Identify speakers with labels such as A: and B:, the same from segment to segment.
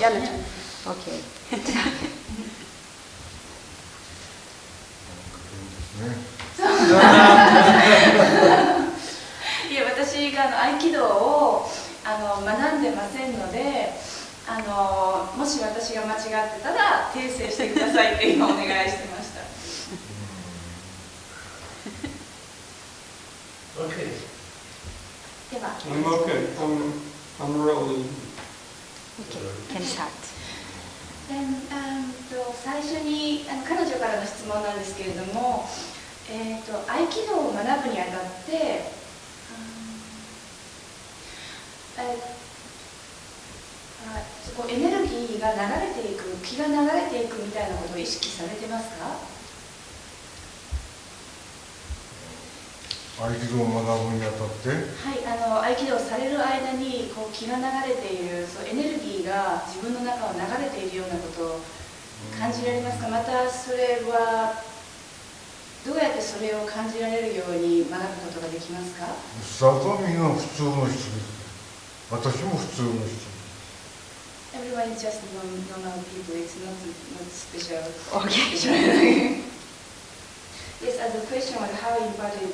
A: 嫌なちゃん。
B: OK
C: いや、私が合気道を学んでませんので、もし私が間違ってたら訂正してくださいって今お願いしてました。
D: Okay.
C: では、
A: I'm okay. I'm rolling.
B: OK can start
C: 最初に彼女からの質問なんですけれども、合気道を学ぶにあたってそこエネルギーが流れていく、気が流れていくみたいなことを意識されてますか？
E: 合気道を学ぶにあたって、
C: はい、合気道をされる間にこう気が流れている、そうエネルギーが自分の中を流れているようなことを感じられますか？またそれはどうやってそれを感じられるように学ぶことができますか？
E: スタートはみんな普通の人です。私も普通の人。
C: Everyone is just normal people. It's not special.
B: OK
C: Yes, as the question was how important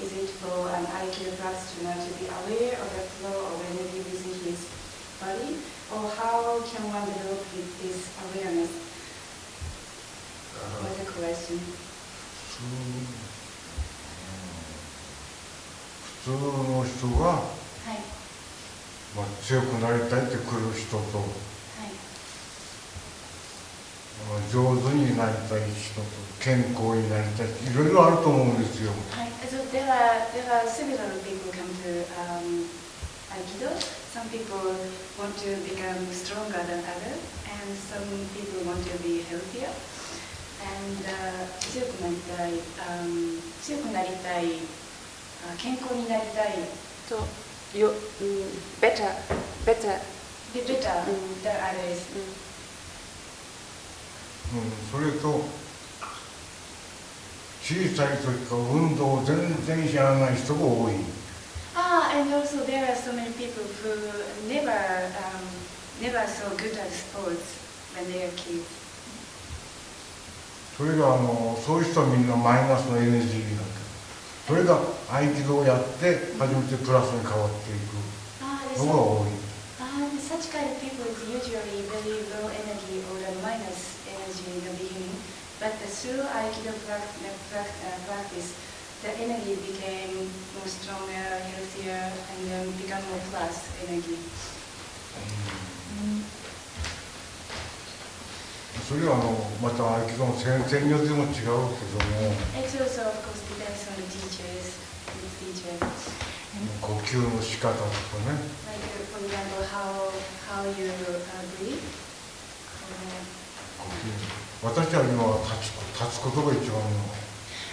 C: is it for an Aikido practitioner to be aware of the flow of energy within his body, or how can one develop this awareness? Was the question.
E: 普通の人が、
C: はい、
E: 強くなりたいって来る人と、
C: はい、
E: 上手になりたい人と健康になりたいいろいろあると思うんですよ。
C: はい、so there are several people come to Aikido. Some people want to become stronger than others, and some people want to be healthier. And 強くなりたい、健康になりたい。
A: So you better.
C: Be better than others.
E: それと小さい時から運動を全然知らない人が多い。
C: And also there are so many people who never so good at sports when they are kids.
E: それがそういう人はみんなマイナスのエネルギーだけど、それが合気道をやって初めてプラスに変わっていくのが多い。
C: Such kind of people is usually very low energy or minus energy in the beginning, but through Aikido practice, the energy became more stronger, healthier, and then become more plus energy.
E: それはまた合気道の先生によっても違うけども。
C: It also of course depends on the teachers.
E: 呼吸の仕方とかね。
C: Like for example, how you breathe.
E: 私は今は立つことが一番の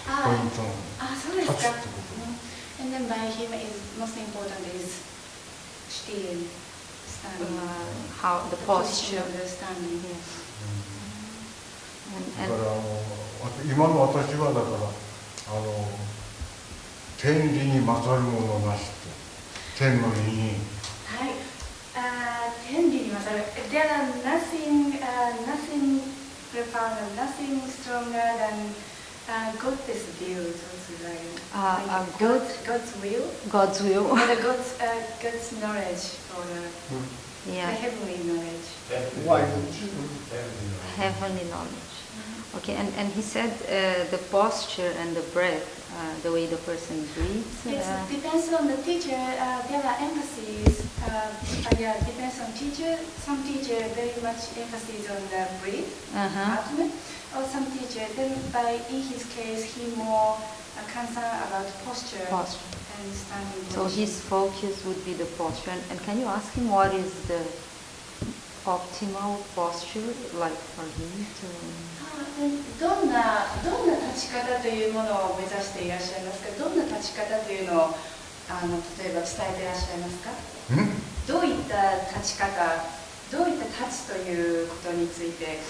E: ポイントなの。
C: そうですか。
E: 立つってこと。
C: And then by him is most important is stellen, standing.
B: How the posture
C: of the standing.
E: だから今の私はだから天理に勝るものなしって天の理に。はい。
C: 天理に勝る。There are nothing profound, nothing stronger than God's will. God's will.
B: God's will.
C: God's knowledge or the heavenly knowledge.
B: Heavenly knowledge. Okay, and he said the posture and the breath, the way the person breathes.
C: It depends on the teacher. There are emphases. Depends on teacher. Some teacher very much emphasis on the breath, abdomen, or some teacher. Then in his case, he more concerned about posture and standing position.
B: So his focus would be the posture. And can you ask him what is the optimal posture like for him to?
C: どんな立ち方というものを目指していらっしゃいますか？どんな立ち方というのを例えば伝えていらっしゃいますか？どういった立ち方、どういった立つということについて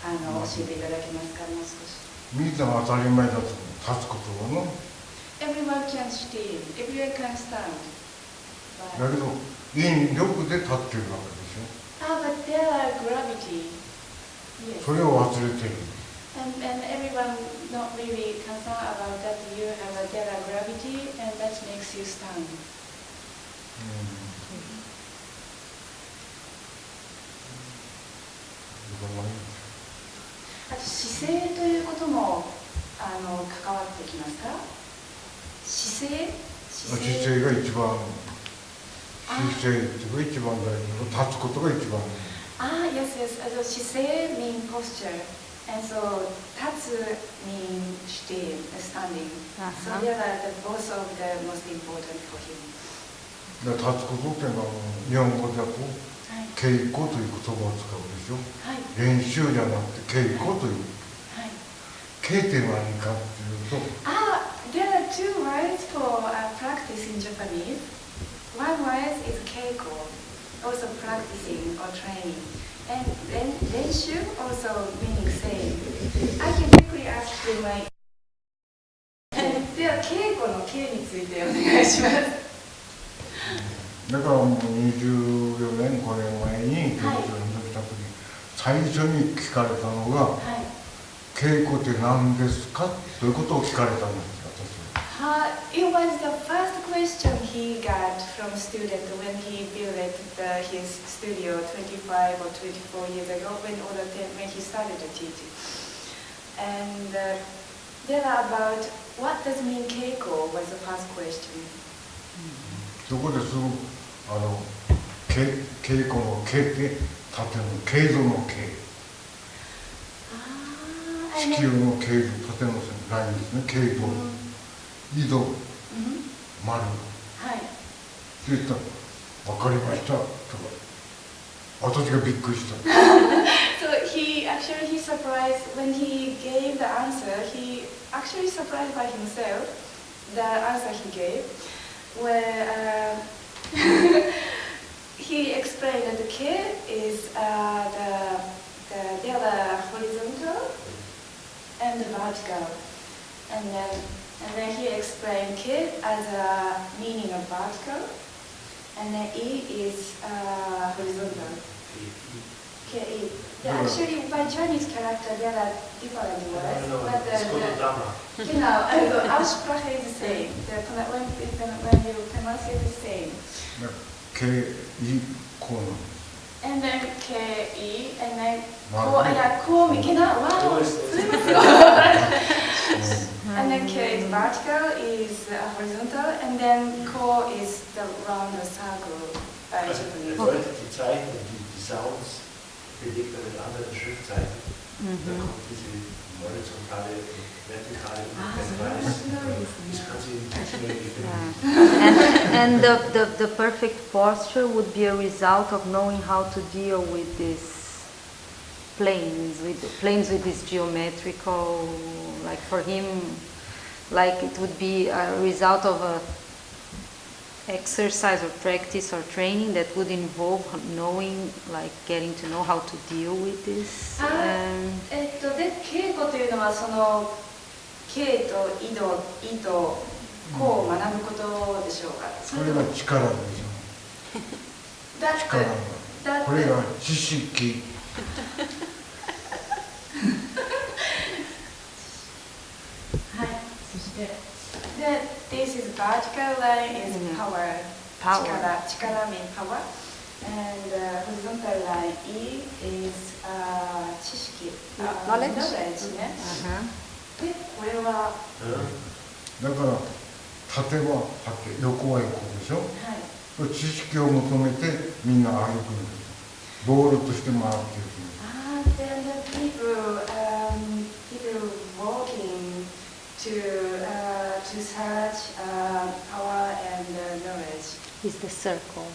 C: 教えていただけますか？もう少し。
E: みんなが当たり前だと立つことはね。
C: Everyone can stand. Everyone can stand.
E: だけど引力で立ってるわけでしょ。
C: But there are gravity. Yes.
E: それを忘れている。
C: And everyone not really concerned about that you have a there are gravity and that makes you stand. あと姿勢ということも関わってきますか？姿勢が一番、姿勢が一番大事。立つことが一番。Yes, yes. 姿勢 mean posture, and so 立つ mean standing. So they are both of the most important for him.
E: 立つことっていうのは日本語だと稽古という言葉を使うでしょ。練習じゃなくて稽古という。稽って何かっていうと。
C: There are two words for practice in Japanese. One word is keiko, also practicing or training. And then renshu also meaning same. I can quickly ask you my... では稽古の稽についてお願いします。
E: だからもう24年、5年前に京都に来た時、最初に聞かれたのが、稽古って何ですかということを聞かれたんです。
C: It was the first question he got from a student when he built his studio 25 or 24 years ago when he started teaching. And there are about what does mean keiko was the first question.
E: そこですぐ稽古の稽って縦の経度の稽。地球の経度、縦のラインですね、経度。井戸、丸。って言ったら、分かりましたとか、私がびっくりした。
C: So he surprised when he gave the answer. He actually surprised by himself the answer he gave, where he explained that the K is the other horizontal and the vertical, and then he explained K as a meaning of vertical, and then E is horizontal. K-E. Actually, by Chinese character, there are different words, but Aussprache is the same. When you pronounce it, the same.
E: K-E, こうなんです。
C: And then K-E, and then こう、いけない。わお、すみません。And then K is vertical, is horizontal, and then Ko is the round circle.
D: Die Zeichen, die Sounds belegt er mit anderen Schriftzeichen. Da kommt diese horizontale, vertikale
B: And the perfect posture would be a result of knowing how to deal with these planes with this geometrical, like for him, like it would be a result of a exercise or practice or training that would involve knowing, like getting to know how to deal with this.
C: で、稽古というのはその稽と井とこう学ぶことでしょうか。
E: それが力でしょ。力。これが知識。
C: はい。そして。This is vertical line is power. 力 means power. And horizontal line E is 知識。knowledge ね。で、これは
E: だから縦は縦、横は横でしょ。はい。知識を求めてみんな歩くんです。ボールとして回っていく。
C: Then the people walking to search power and knowledge.
B: Is the circle.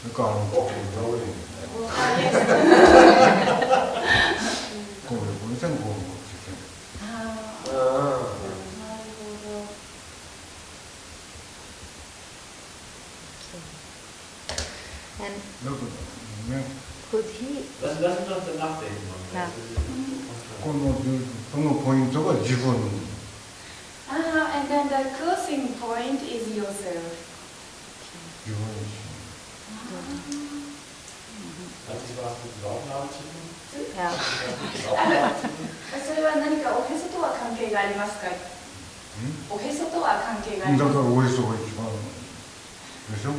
E: だからこう線こう
B: could he?
D: Lass uns doch danach denken.
E: Soのポイントが自分。
C: And then the closing point is yourself.
E: 自分自身。
D: Hat das was mit Watanabe zu tun?
B: Yeah.
D: Watanabe zu tun?
C: それは何かおへそとは関係がありますか？おへそとは関係がありますか？
E: だからおへそが一番でしょ。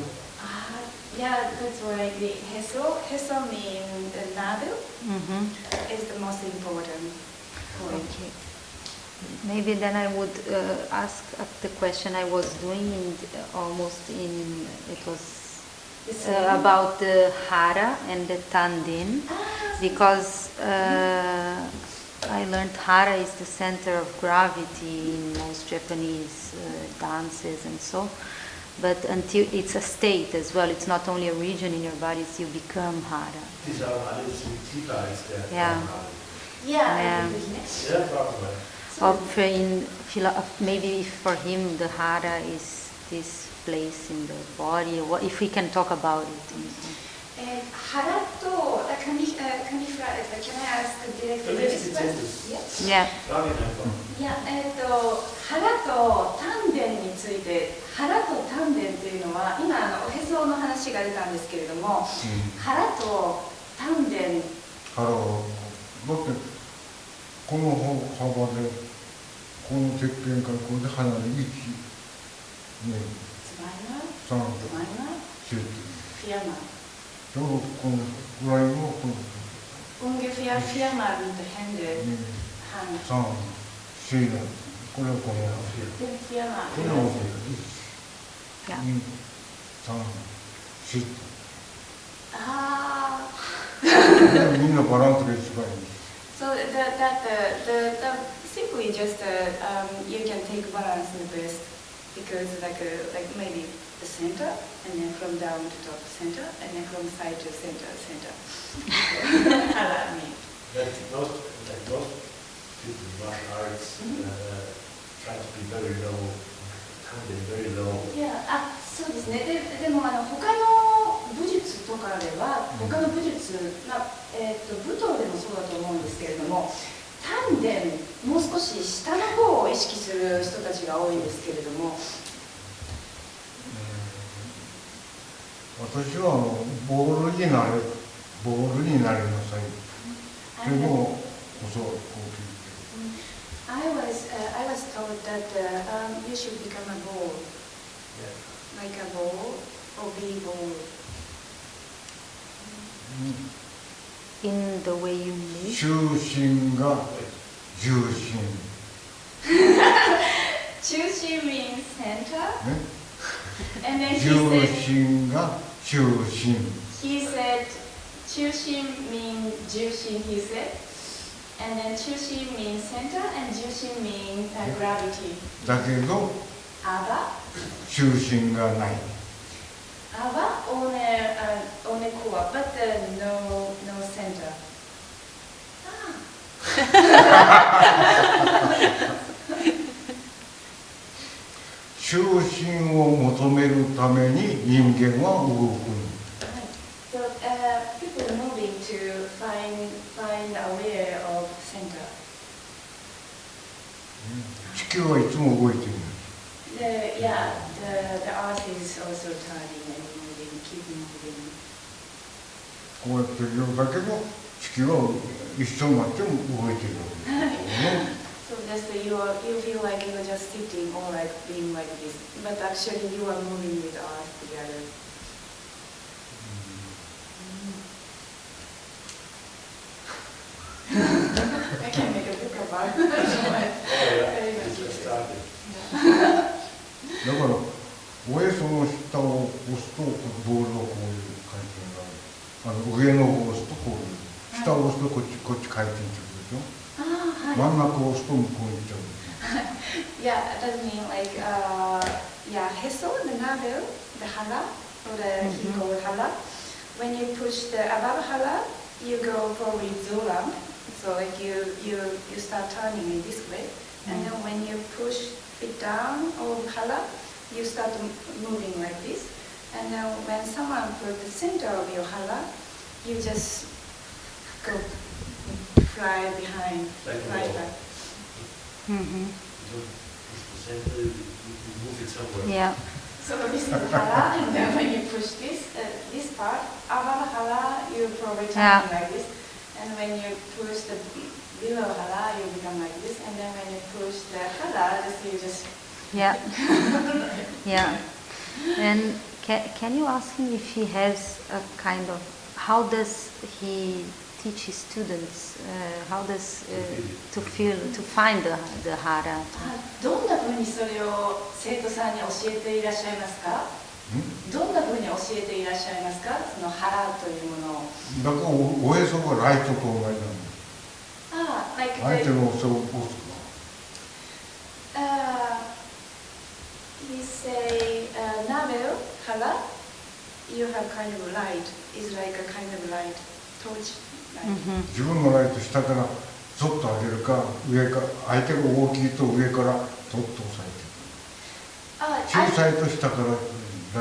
C: Yeah, that's why the heso means the navel is the most important point.
B: Okay. Maybe then I would ask the question I was doing it was about the hara and the tanden, because I learned hara is the center of gravity in most Japanese dances and so, but until it's a state as well, it's not only a region in your body, it's you become hara.
D: Die sagen alle, es sind tiefer als der
B: Ja.
C: Yeah,
D: Ja, frag mal.
B: Maybe for him the hara is this place in the body. If we can talk about it.
C: Hara to, can I ask directly this question?
B: Yeah.
D: Frag ihn einfach.
C: いや、腹と丹田について、腹と丹田っていうのは、今おへその話が出たんですけれども、腹と丹田。
E: 腹をだってこの幅でこのてっぺんからこれで鼻に息ね3と4ってちょうどこのぐらいのこの
C: Ungefähr viermal mit den Händen.
E: 3、4なんこれはこの
C: Viermal.
E: これは1、2、3、4
C: あ
E: ってみんなバランスが一番いい。
C: So simply just you can take balance in the best because like maybe the center and then from down to top center and then from side to center. I mean.
D: Like most people in martial arts try to be very low, very low.
C: Yeah, そうですね。でも他の武術とかでは他の武術、武道でもそうだと思うんですけれども、丹田もう少し下の方を意識する人たちが多いんですけれども。
E: 私はボールになりなさい。というのを教わって。
C: I was told that you should become a ball, like a ball or be ball.
B: In the way you move.
E: 中心が重心。
C: 中心 means center,
E: ね。
C: and then
E: 重心が中心。
C: he said 中心 means 重心 he said, and then 中心 means center and 重心 means gravity.
E: だけど
C: Aber
E: 中心がない。
C: ohne core, but no center.
E: 中心を求めるために人間は動く。
C: So people moving to find aware of center.
E: 地球はいつも動いている。
C: The earth is also turning and moving, keep moving.
E: こうやっているだけど地球は一緒になっても動いているわけですよね。
C: So just you feel like you're just sitting or like being like this, but actually you are moving with earth together. I can make a book about it.
E: だからおへその下を押すとボールのこういう回転がある。上の方を押すとこういう下を押すとこっち回転するでしょ。真ん中を押すと向こうに行っちゃう。
C: Yeah, that means like heso, the navel, the hara, or the he called hara. When you push the above hara, you go probably zora. So like you start turning in this way, and then when you push it down or hara, you start moving like this. And then when someone put the center of your hara, you just go fly behind, fly back.
B: Mm-hmm.
D: You move it somewhere.
B: Yeah.
C: So this is hara, and then when you push this part, above hara, you probably turn like this, and when you push the below hara, you become like this, and then when you push the hara, you just
B: Yeah. Yeah. And can you ask him if he has a kind of, how does he teach his students, how does to feel, to find the hara?
C: どんな風にそれを生徒さんに教えていらっしゃいますか？どんな風に教えていらっしゃいますか？その腹というものを。
E: だからおへそがライトと同じなんです。
C: like
E: 相手のおへそを起こす
C: he say navel, hara, you have kind of light, is like a kind of light, torch light.
E: 自分のライト下からそっと上げるか、上から相手が大きいと上からそっと押さえて小さいと下から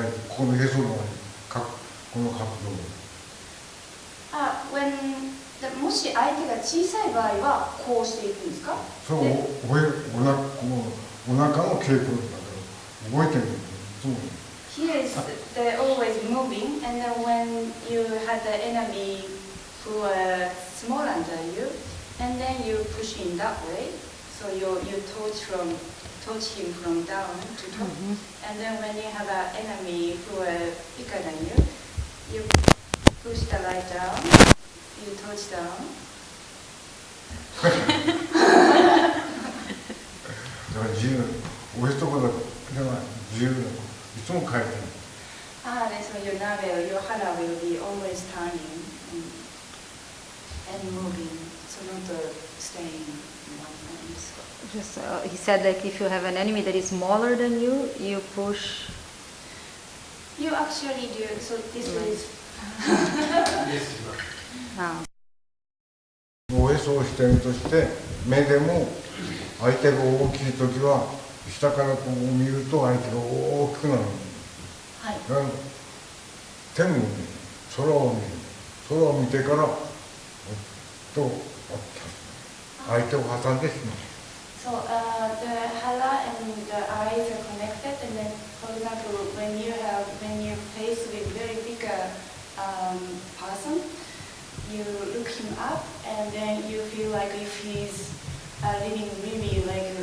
E: ライト、このへそのこの角度。
C: もし相手が小さい場合はこうしていくんですか？
E: そう、お腹の稽古だから覚えてるんです。
C: Here is they're always moving, and then when you had the enemy who are small under you, and then you push in that way, so you touch him from down to top, and then when you have an enemy who are bigger than you, you push the light down, you touch down.
E: だから自由、おへそとかでは自由だ。いつも変えてる。
C: So your navel, your hara will be always turning and moving, so not staying in one place.
B: Just, he said that if you have an enemy that is smaller than you, you push.
C: You actually do, so this is.
E: おへそを視点として目でも相手が大きいときは下からこう見ると相手が大きくなる。
C: はい。
E: 天を見る、空を見る、空を見てから相手を挟んでしまう。
C: So the hara and the eyes are connected, and then, for example, when you face with very big person, you look him up, and then you feel like if he's living really like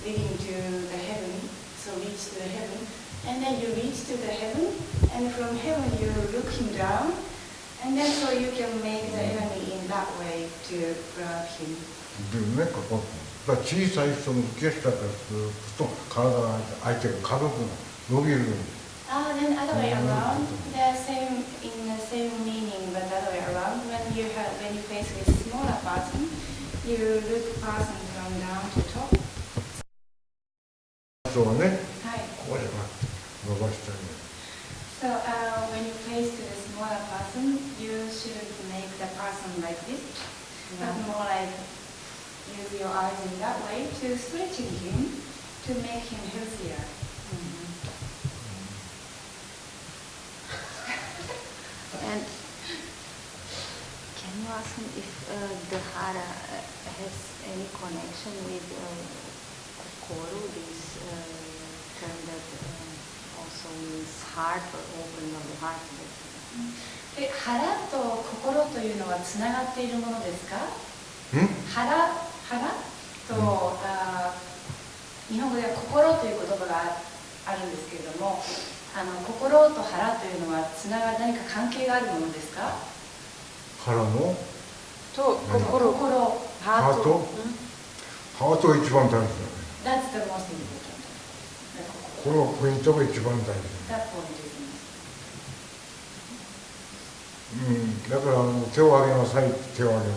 C: living to the heaven, so reach to the heaven, and then you reach to the heaven, and from heaven you look him down, and then so you can make the enemy in that way to grab him.
E: でね、ここだから小さい人の吹き下からすると体が相手が軽く伸びる。
C: Then other way around, the same in the same meaning, but the other way around. When you face with smaller person, you look person from down to top.
E: そうね。
C: はい。
E: これは伸ばしたり。
C: So when you face to the smaller person, you shouldn't make the person like this, but more like use your eyes in that way to stretching him to make him healthier.
B: And can you ask him if the hara has any connection with kokoro, this term that also means heart or opening of the heart?
C: 腹と心というのはつながっているものですか？腹と、日本語では心という言葉があるんですけれども、心と腹というのは何か関係があるものですか？
E: 腹の
A: と心、
E: ハート、ハートが一番大事だね。
C: That's the most important.
E: このポイントが一番大事。
C: That point is.
E: だから手を上げなさいって手を上げる。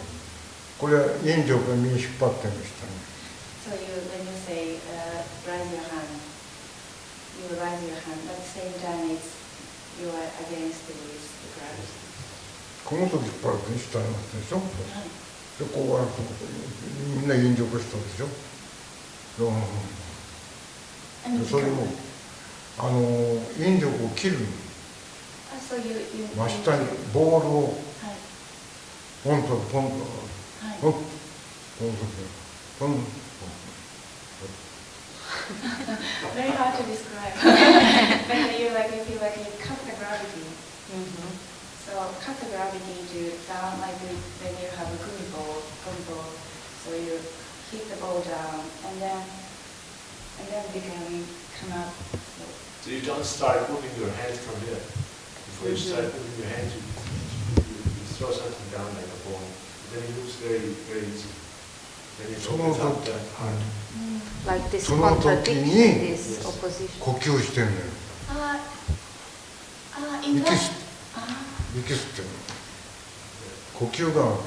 E: これは引力が身に引っ張ってるんでしたね。
C: So when you say raise your hand, you raise your hand. At the same time, you are against the ground.
E: この時引っ張ると下になってるでしょ。でこうやるとみんな引力したでしょ。それを引力を切る。真下にボールをポンとポンとポンとポンと。
C: Very hard to describe. But you feel like you cut the gravity. So cut the gravity to down like when you have a gummy ball. So you hit the ball down and then come up.
D: So you don't start moving your hands from here. Before you start moving your hands, you throw something down like a ball. Then it moves very, very easy. Then it opens up the heart.
B: Like this
E: その時
B: contradiction,
E: に
B: this opposition.
E: 呼吸してんのよ。
C: In
E: 息
C: that,
E: 吸息吸ってるの。呼吸がある。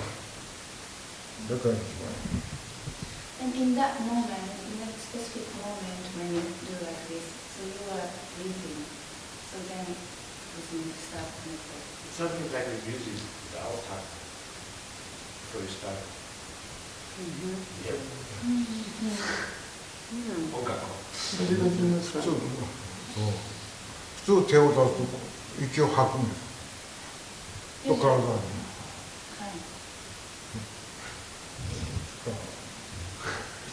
E: だから一番いい。
C: and in that specific moment when you do like this, so you are breathing. So then you start connected.
D: It's something like the music, the outtake. Before you start. Yep. 音楽を。
E: 普通手を出すと息を吐くんです。と体に。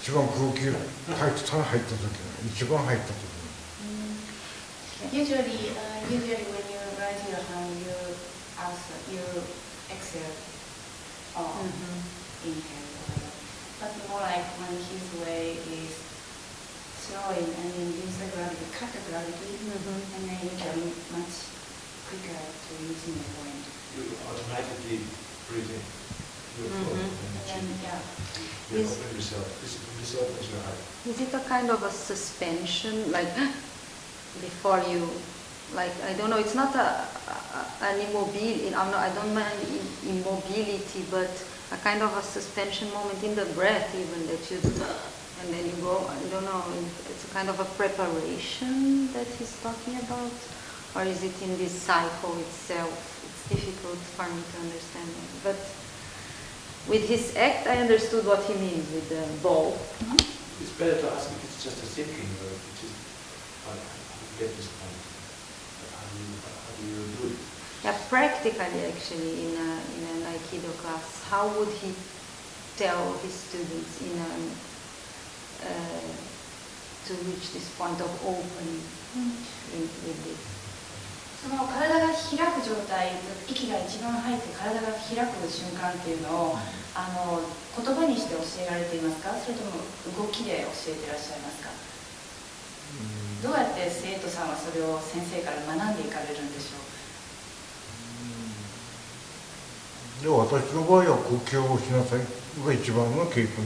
E: 一番空気入った時が一番入った時。
C: Usually when you raise your hand, you exhale or inhale, whatever. But more like when his way is slowing and then use the gravity, cut the gravity, and then you can much quicker to using the point.
D: You automatically breathe in. You flow
C: And then, yeah.
D: You open yourself. This opens your heart.
B: Is it a kind of a suspension, like before you, like I don't know, it's not an immobility. I don't mind immobility, but a kind of a suspension moment in the breath, even that you, and then you go. I don't know. It's a kind of a preparation that he's talking about, or is it in this cycle itself? It's difficult for me to understand, but. With his act, I understood what he means with the ball.
D: It's better to ask if it's just a thinking or if it's just how to get this point. How do you do it?
B: Yeah, practically, actually, in an Aikido class, how would he tell his students to reach this point of opening with this?
C: その体が開く状態、息が一番入って体が開く瞬間っていうのを言葉にして教えられていますか、それとも動きで教えていらっしゃいますか。どうやって生徒さんはそれを先生から学んでいかれるんでしょう。
E: で私の場合は呼吸をしなさいが一番の稽古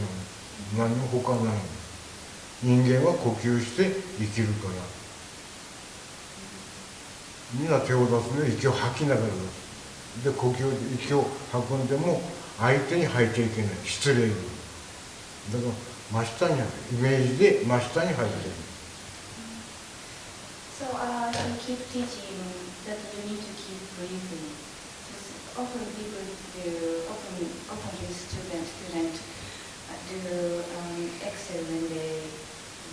E: なの。何も他ない。人間は呼吸して生きるから。みんな手を出すのに息を吐きながら出す。で呼吸で息を吐くんでも相手に吐いちゃいけない。失礼だから真下に吐く。イメージで真下に吐いてる。
C: So you keep teaching that you need to keep breathing. Often people often his student do exhale when they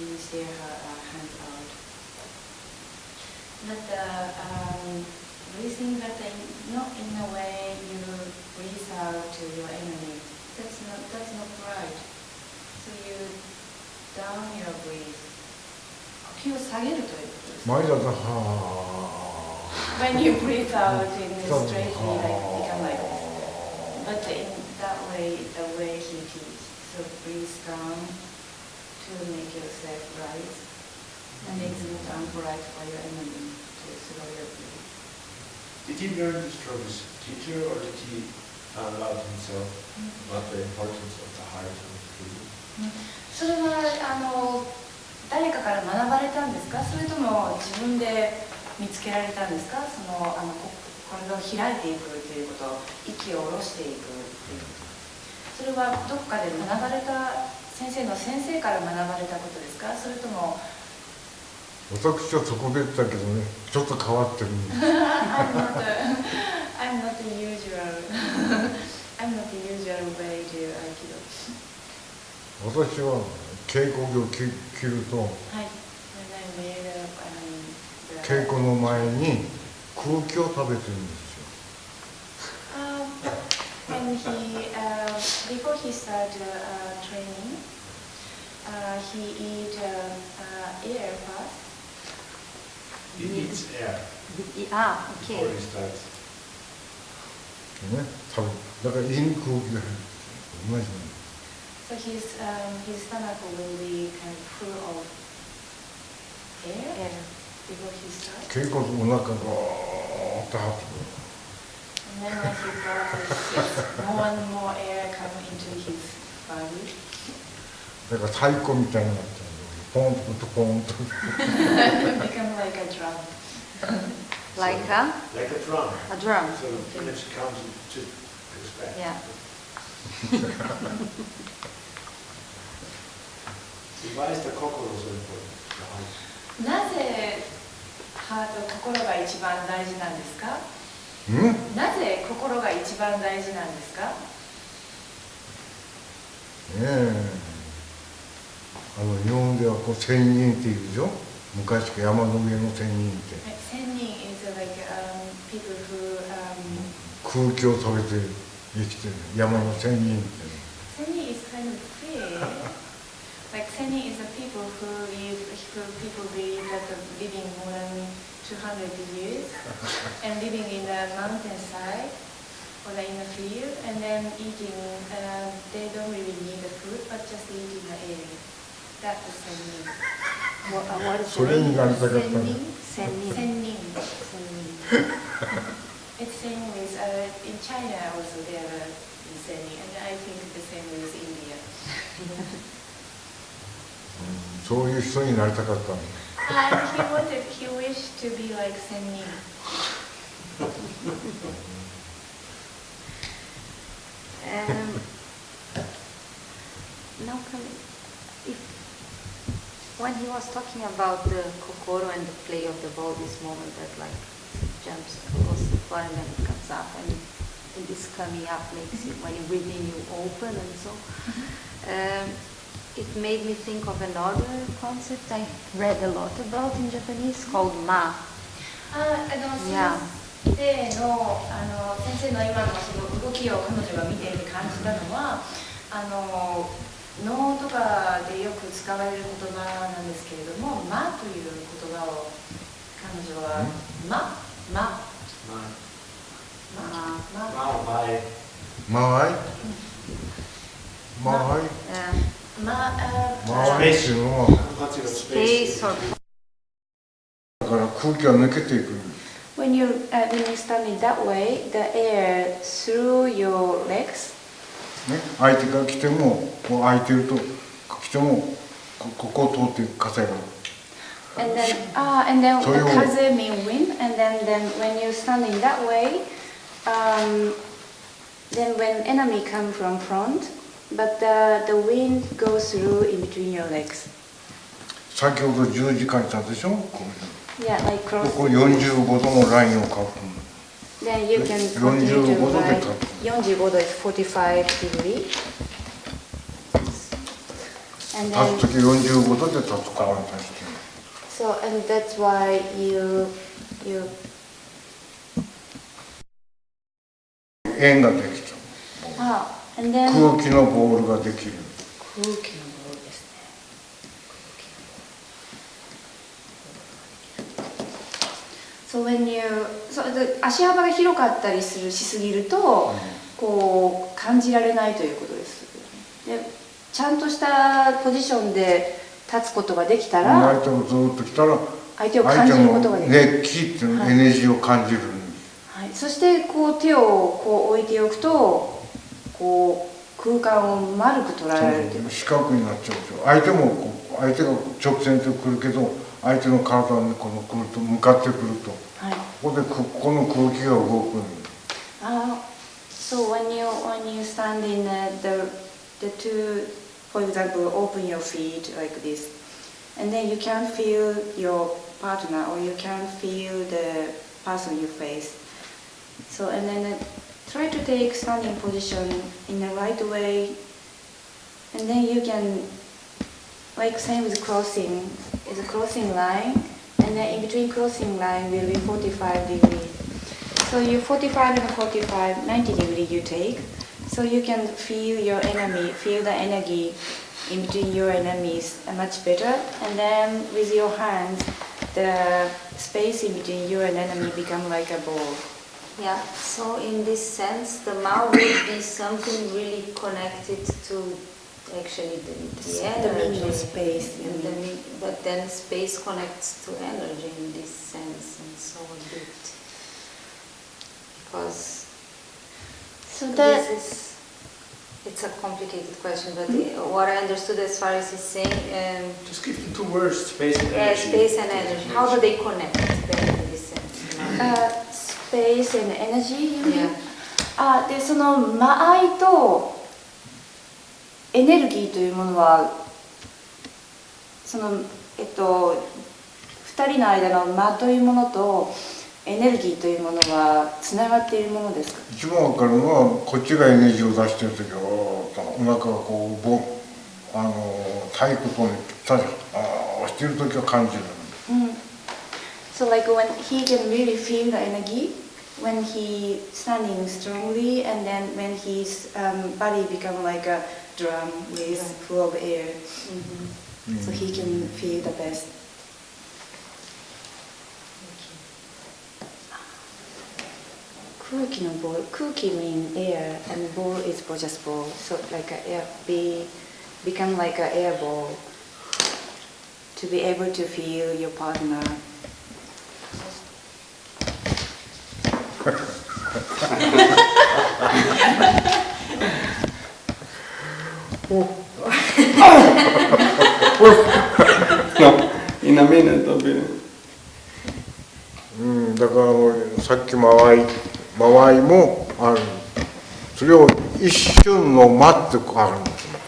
C: use their hands out. But breathing, but not in a way you breathe out to your enemy. That's not right. So you down your breath. 呼吸を下げるということです。
E: 前だとはあ。
C: When you breathe out in straightly, like become like this. But in that way, the way he teaches, so breathe down to make yourself rise, and it's not unpolite for your enemy to slow your breath.
D: Did he learn this from his teacher, or did he find out himself about the importance of the heart and the breathing?
C: それは誰かから学ばれたんですか、それとも自分で見つけられたんですか、これを開いていくということ、息を下ろしていくということ、それはどこかで学ばれた先生の先生から学ばれたことですか、それとも
E: 私はそこで言ったけどね、ちょっと変わってるんです。
C: I'm not the usual way to Aikido.
E: 私は稽古着を着ると、
C: はい、
E: 稽古の前に空気を食べてるんですよ。
C: Before he started training, he eat air first.
D: He needs air
B: okay.
D: before he starts.
E: ね、多分だから胃に空気が入る同じなの。
C: So his stomach will be kind of full of air before he starts.
E: 結構お腹がーっと張ってくる。
C: And then when he processes, more and more air come into his body.
E: だから太鼓みたいになっちゃうの。ポンとポンと。
C: Become like a drum.
B: Like a?
D: Like a drum.
B: A drum.
D: So the image comes to expect.
B: Yeah.
D: So why is the kokoro so important? The heart.
C: なぜハート、心が一番大事なんですか？なぜ心が一番大事なんですか？
E: 日本ではこう仙人っていうでしょ。昔から山の上の仙人って。
C: 仙人 is like people who
E: 空気を食べて生きてる山の仙人って。
C: 仙人 is kind of free. Like 仙人 is the people who believe that living more than 200 years and living in the mountainside or in the field and then eating. They don't really need the food but just eating the air. That's the仙人.
B: What is
E: それになりたかったの。
C: 仙人. It's same with in China also there are仙人and I think the same with India.
E: そういう人になりたかったの。
C: And he wished to be like 仙人.
B: Now, when he was talking about the kokoro and the play of the ball, this moment that like jumps across the floor and then it comes up and this coming up makes it, when you breathe in, you open and so. It made me think of another concept I read a lot about in Japanese called ma.
C: 先生の今のその動きを彼女が見ていて感じたのは能とかでよく使われる言葉なんですけれども、まという言葉を彼女は
B: Space or
E: だから空気が抜けていく。
C: When you stand in that way, the air through your legs.
E: ね、相手が来ても、こう空いてると来てもここを通って風が。
C: And then the kaze mean wind, and then when you stand in that way, then when enemy come from front, but the wind goes through in between your legs.
E: 先ほど十字書いたでしょ。
C: Yeah, like cross.
E: ここ45度のラインを書く。
C: Then you can continue to write 45度 is 45 degree. And
E: 立つ
C: then
E: とき45度で立つからに対して。
C: so and that's why you
E: 円ができちゃう。
C: and then
E: 空気のボールができる。
C: 空気のボールですね。So when you 足幅が広かったりしすぎると、こう感じられないということです。で、ちゃんとしたポジションで立つことができたら、
E: 相手をずっと来たら、
C: 相手を感じることができる。
E: 熱気っていうエネジーを感じるんです。
C: はい。そしてこう手をこう置いておくと、こう空間を丸く捉えられるという。
E: 四角になっちゃうんですよ。相手が直線で来るけど、相手の体にこの来ると向かってくると、はい、ここでこの空気が動くんです。
C: So when you stand in the two, for example, open your feet like this, and then you can feel your partner or you can feel the person you face. So and then try to take standing position in the right way, and then you can, like same with crossing, is a crossing line, and then in between crossing line will be 45 degrees. So you 45 and 45, 90 degrees you take, so you can feel your enemy, feel the energy in between your enemies much better, and then with your hands the space in between you and enemy become like a ball.
B: Yeah, so in this sense, the ma would be something really connected to actually the energy.
C: The space.
B: But then space connects to energy in this sense, and so a bit. Because it's a complicated question, but what I understood as far as he's saying...
D: just give the 2 words, space and energy.
B: Yeah, space and energy. How do they connect then in this sense?
C: Space and energy, you mean? で、その間合いとエネルギーというものはその2人の間の間というものとエネルギーというものはつながっているものですか？
E: 一番わかるのはこっちがエネルギーを出してる時はお腹がこう太鼓とねぴったり押してる時は感じる。
C: So like when he can really feel the energy when he standing strongly, and then when his body become like a drum with full of air, so he can feel the best. Kuki mean air, and ball is just ball. So like a air, become like an air ball to be able to feel your partner.
F: No, in a minute of it.
E: だからさっき間合いもある。それを一瞬の間ってあるんですよ。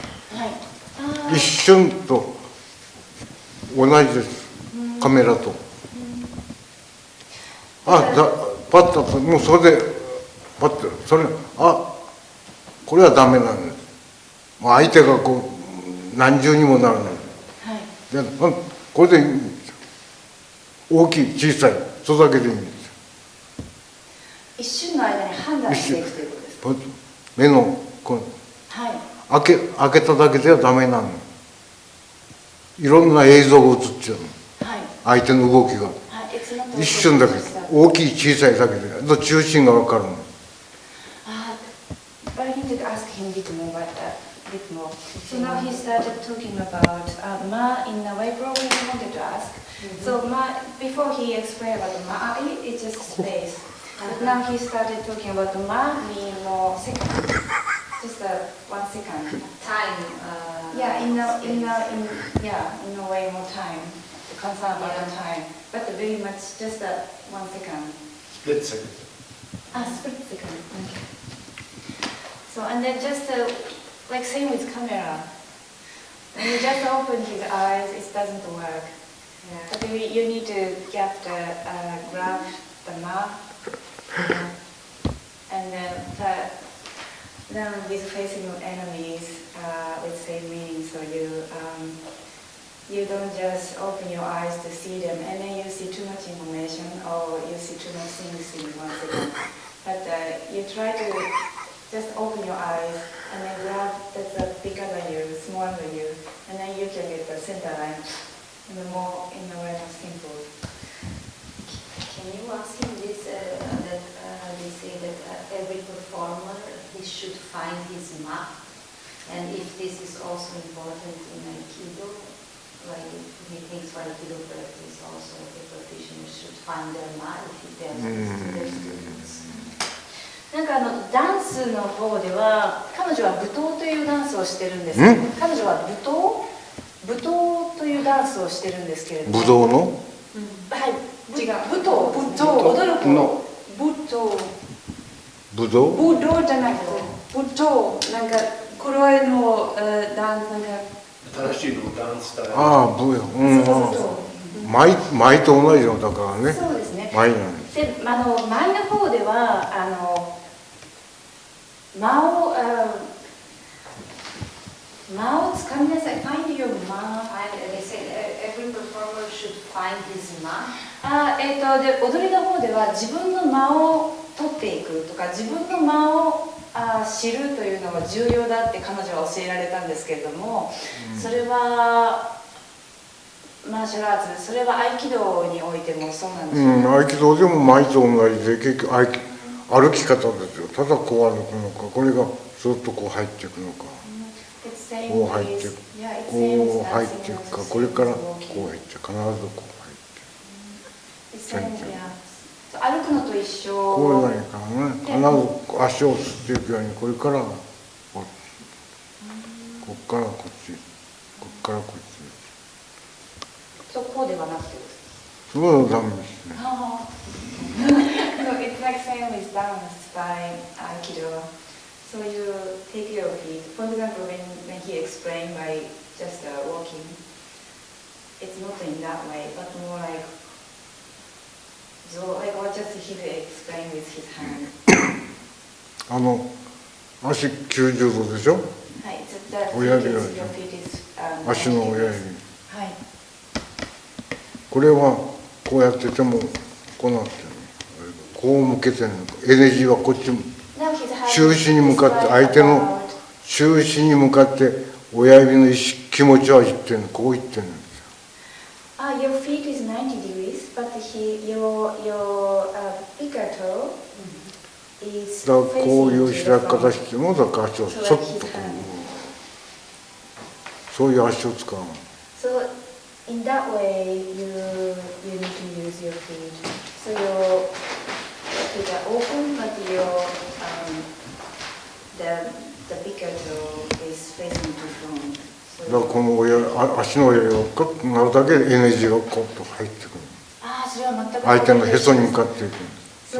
E: 一瞬と同じです。カメラと。パッともうそれでパッとそれこれはダメなんです。相手がこう何重にもなるので、これでいいんですよ。大きい小さいそれだけでいいんですよ。
C: 一瞬の間に判断していくということですか？
E: 目の開けただけではダメなの。いろんな映像が映っちゃうの。相手の動きが一瞬だけ、大きい小さいだけで中心が分かるの。
C: But I need to ask him a bit more about that. So now he started talking about ma in a way probably he wanted to ask. So ma, before he explained about ma, it's just space. But now he started talking about ma mean more second, just 1 second.
B: Time.
C: In a way more time. Concern about the time, but very much just 1 second.
D: Split second.
C: Split second. So and then just like same with camera. When you just open his eyes, it doesn't work. But you need to grab the map, and then with facing your enemies with same meaning. So you don't just open your eyes to see them, and then you see too much information or you see too much things in 1 second. But you try to just open your eyes and then grab that's bigger than you, smaller than you, and then you can get the center line in a way more simple.
B: Can you ask him this, that they say that every performer, he should find his map, and if this is also important in Aikido, like he thinks for Aikido practice also the practitioners should find their map if he tells this to their students.
C: なんかダンスの方では彼女は舞踏というダンスをしてるんですけど、彼女は舞踏というダンスをしてるんですけれども、
E: 武道の？
C: はい、違う、舞踏、踊る方、武道じゃなくて舞踏、なんかこれのダンスなんか
D: 新しいのダンススタイル。
E: 舞と同じのだからね。
C: そうですね。
E: 舞なんです。
C: で、舞の方では間をつかみなさい。Find your 間。
B: They say every performer should find his map.
C: で踊りの方では自分の間を取っていくとか自分の間を知るというのが重要だって彼女は教えられたんですけれども、それは
A: マーシャルアーツ、それは合気道においてもそうなんです
E: うん、合気道でも前と同じで結局歩き方ですよ。ただこう歩くのか、これがずっとこう入っていくのか、こう入っていく、こう入っていくか、これからこう入って、必ずこう入って。
A: 歩くのと一緒。
E: こういうのからね、必ず足を吸っていくように、これからこっち、こっからこっち、こっからこっち。
A: そう、こうではなくて。
E: そういうのダメですね。
A: So it's like same with dance by Aikido. So you take your feet. For example, when he explained by just walking, it's not in that way, but more like what just he explained with his hand.
E: 足90度でしょ。
A: はい。
E: 親指が足の親指。
A: はい。
E: これはこうやっててもこうなってる。こう向けてるの。エネジーはこっちも中心に向かって、相手の中心に向かって親指の意識、気持ちは言ってるの。こう言ってるんですよ。
A: Your feet is 90 degrees, but your bigger toe is
E: だからこういう開き方しても、だから足をそっとこう、そういう足を使うの。
A: So in that way, you need to use your feet. So your feet are open, but the bigger toe is facing to front.
E: だからこの足の親指がカッとなるだけでエネジーがこうと入ってくる。
A: それは全く
E: 相手のへそに向かっていく。
A: So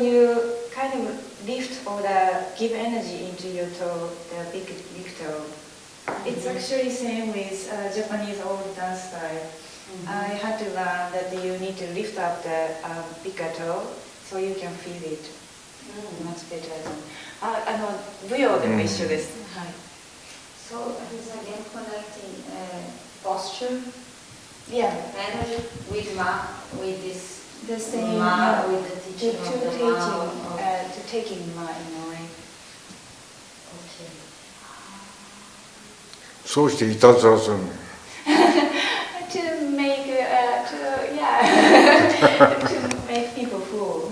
A: you kind of lift or give energy into your toe, the big toe. It's actually same with Japanese old dance style. I had to learn that you need to lift up the bigger toe so you can feel it much better than. 舞踊でも一緒です。はい。
B: So he's again connecting posture,
A: Yeah.
B: energy with this
A: The same
B: with the teaching of the
A: to taking ma in a way.
B: Okay.
E: そうしていたずらするの。
A: To make to make people fool.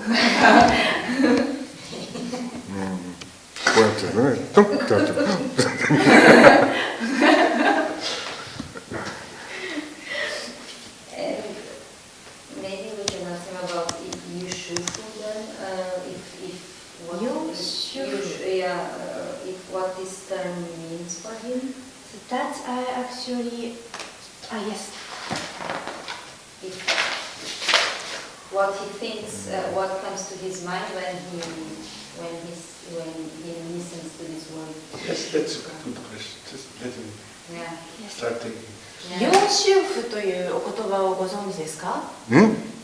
E: こうやってね、トンってやってる。
B: Maybe we can ask him about Yushufu then, if what this term means for him.
A: So that's actually yes.
B: If what he thinks, what comes to his mind when he listens to this word.
D: Yes, that's a good question. Just let him start thinking.
A: 養修婦というお言葉をご存知ですか？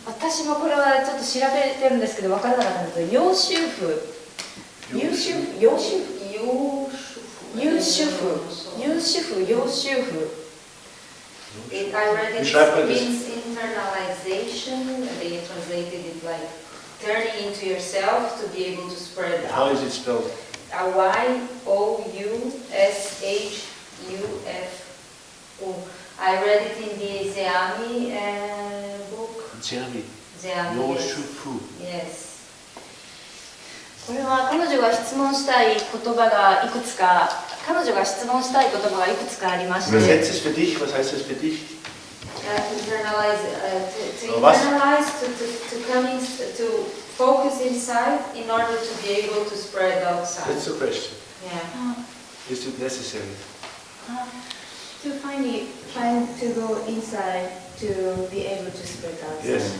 A: 私もこれはちょっと調べてるんですけど分からなかったんですけど、養修婦、養修婦、養修婦、養修婦、養修婦、養修婦。
B: I read it means internalization. They translated it like turning into yourself to be able to spread out.
D: How is it spelled?
B: Youshufu. I read it in the Zeami book.
D: Zeami.
B: Yoshufu. Yes.
A: これは彼女が質問したい言葉がいくつか、彼女が質問したい言葉がいくつかありまして。
D: Setz es für dich. Was heißt das für dich?
B: Internalize, to internalize, to come in, to focus inside in order to be able to spread outside.
D: That's the question.
B: Yeah.
D: Is it necessary?
A: To find to go inside to be able to spread out.
D: Yes.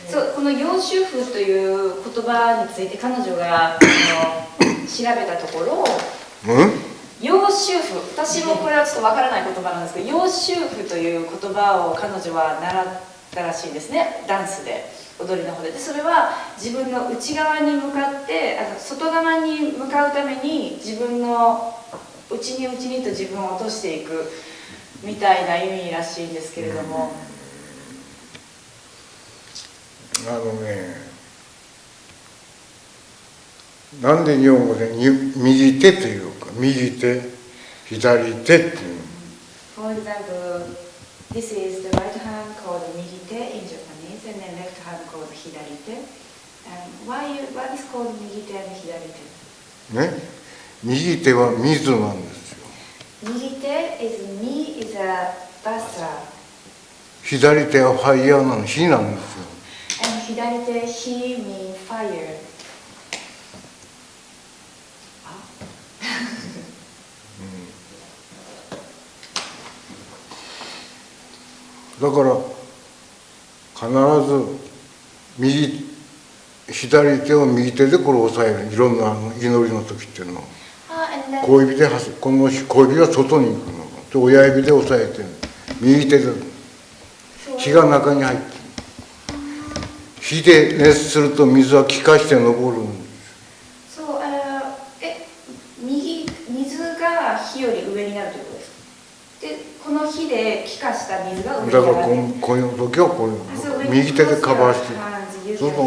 A: そう、この養修婦という言葉について彼女が調べたところ、養修婦、私もこれはちょっとわからない言葉なんですけど、養修婦という言葉を彼女は習ったらしいんですね、ダンスで、踊りの方で。でそれは自分の内側に向かって、外側に向かうために自分の内にと自分を落としていくみたいな意味らしいんですけれども。
E: なんで日本語で右手というか、右手、左手っていうの。
A: For example, This is the right hand called 右手 in Japanese, and then left hand called 左手. What is called 右手 and 左手?
E: ね、右手は水なんですよ。
A: 右手 is me is a buster.
E: 左手はファイヤーなの、火なんですよ。
A: And 左手 he mean fire.
E: だから必ず左手を右手でこれを押さえる、いろんな祈りの時っていうのは小指でこの小指が外に行くので親指で押さえて右手で火が中に入って火で熱すると水は気化して昇るんです。
A: そう、水が火より上になるということです。で、この火で気化した水が上に上がる。だから
E: こういう時はこう右手でカバーして。そうそう。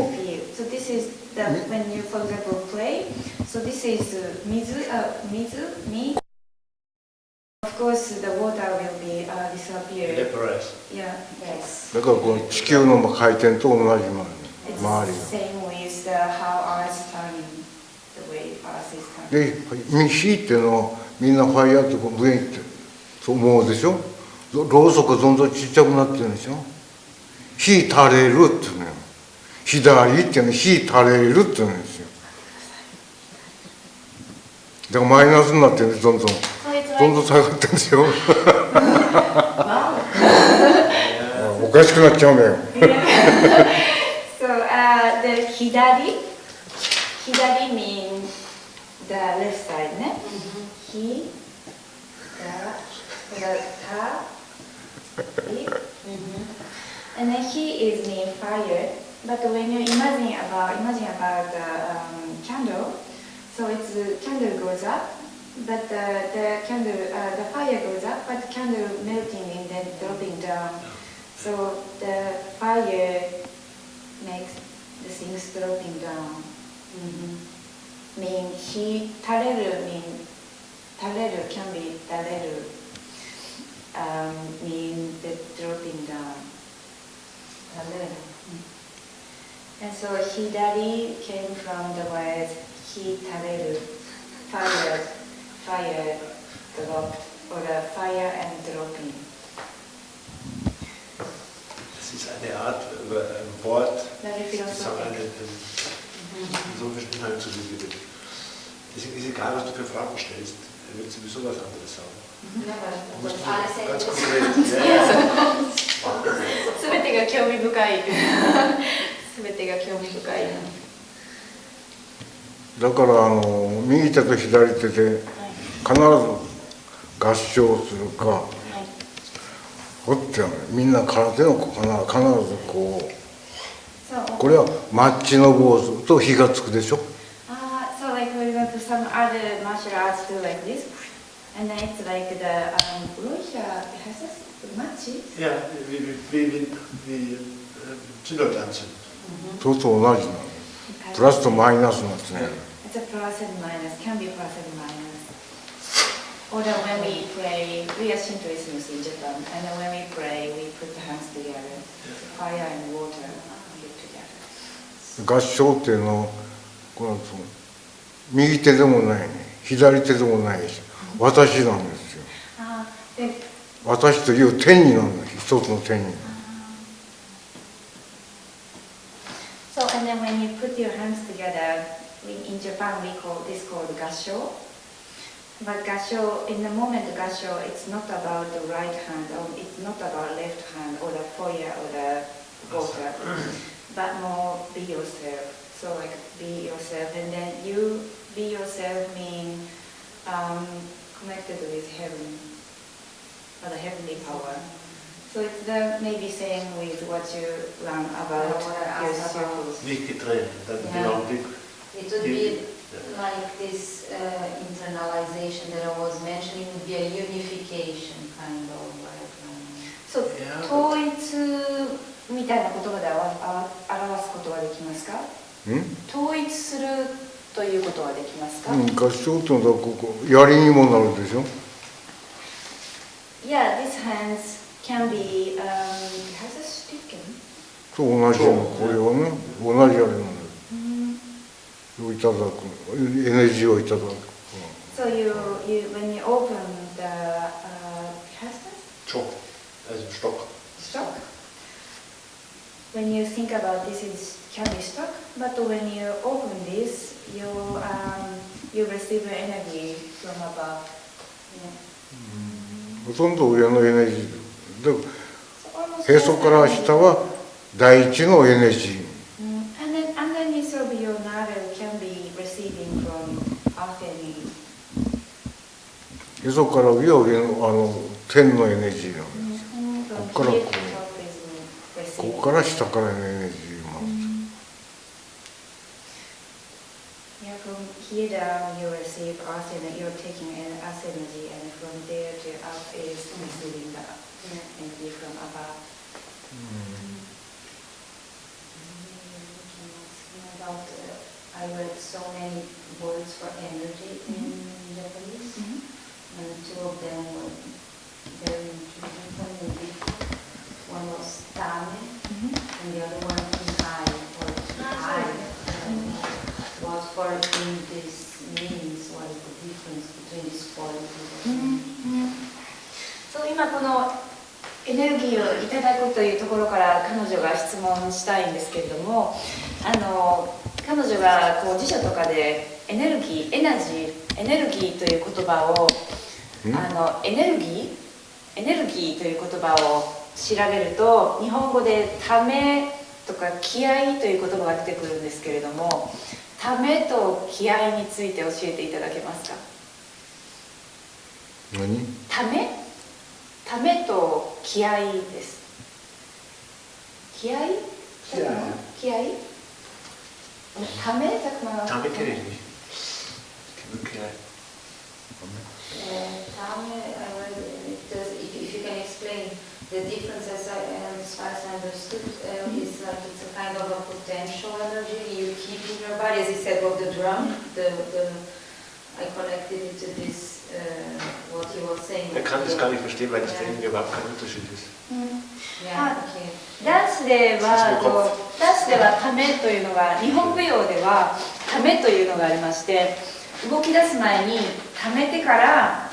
A: So this is the when you for example play. So this is 水、me. Of course the water will be disappear. Yeah, yes.
E: だからこの地球の回転と同じ周りが。
A: It's the same with how Earth is turning, the way Earth is turning.
E: で、火っていうのはみんなファイヤーって上に行ってそう思うでしょ。ろうそくどんどんちっちゃくなってるんでしょ。火垂れるっていうのよ。左っていうのは火垂れるっていうんですよ。だからマイナスになってるんです、どんどん下がってるんですよ。おかしくなっちゃうんだよ。
A: So the 左 mean the left side ね。ひたand then he is mean fire. But when you imagine about the candle, so it's candle goes up, but the candle the fire goes up, but the candle melting and then dropping down. So the fire makes the things dropping down. Mean 火垂れる mean 垂れる can be 垂れる mean the dropping down. 垂れる And so hidari came from the word hitareru, fire dropped, or fire and dropping.
D: Das ist eine Art Wort, das auch einen philosophischen Inhalt zu geben. Deswegen ist egal, was du für Fragen stellst, er wird sowieso was anderes sagen. Du musst ganz konkret.
A: 全てが興味深い。全てが興味深い。
E: だから右手と左手で必ず合唱するか、こっちはみんな空手の必ずこう、これはマッチの坊主と火がつくでしょ。
A: So like for example, some other martial arts do like this, and then it's like the Russia has a match.
D: Ja, wie Zündeltanzen.
E: そうと同じなの。プラスとマイナスなんですね。
A: It's a plus and minus, can be plus and minus. Or when we pray, we are Shintoists in Japan, and then when we pray, we put the hands together, fire and water together.
E: 合唱っていうのはこの右手でもないね、左手でもないし、私なんですよ。私という天になんです、一つの天に。
A: So and then when you put your hands together, in Japan we call this called gasho. But gasho, in the moment gasho, it's not about the right hand, or it's not about left hand, or the fire, or the water, but more be yourself. So like be yourself, and then you be yourself mean connected with heaven, or the heavenly power. So it's the maybe same with what you learn about yourself.
D: Nicht getrennt, dann genau die.
B: It would be like this internalization that I was mentioning, would be a unification kind of like.
A: So 統一みたいな言葉で表すことはできますか？統一するということはできますか？
E: 合唱っていうのはここ槍にもなるでしょ。
A: Yeah, these hands can be has a stick.
E: と同じのこれはね、同じあれなんだよ。いただく、エネルギーをいただく。
A: So when you open the
D: Stock, also Stock.
A: stock, when you think about this is can be stock, but when you open this, you receive energy from above.
E: ほとんど上のエネルギーで、
A: So
E: へそから下は大地のエネルギー。
A: And then underneath of your navel can be receiving from earth energy.
E: へそから上は上の天のエネルギーなんです。 ここからこう、ここから下からエネルギーも。
A: Yeah, from here down you receive earth energy, you're taking earth energy, and from there to up is receiving the energy from above. About, I read so many words for energy in Japanese, and two of them were very interesting. One was tame, and the other one ihai, or ihai. Was for in this means what is the difference between these qualities? そう今このエネルギーをいただくというところから彼女が質問したいんですけれども、彼女がこう辞書とかでエネルギーという言葉をエネルギーという言葉を調べると日本語でためとか気合という言葉が出てくるんですけれども、ためと気合について教えていただけますか？
E: 何？
A: ためと気合です。気合？気合？ため？Damit
D: kenne ich nicht. Okay.
B: If you can explain the difference, as far as I understood, is like it's a kind of a potential energy you keep in your body, as you said, of the drum. I connected it to this, what you were saying.
D: Er kann das gar nicht verstehen, weil das für ihn überhaupt kein Unterschied ist.
B: Yeah, okay.
A: ダンスではためというのが、日本舞踊ではためというのがありまして、動き出す前にためてから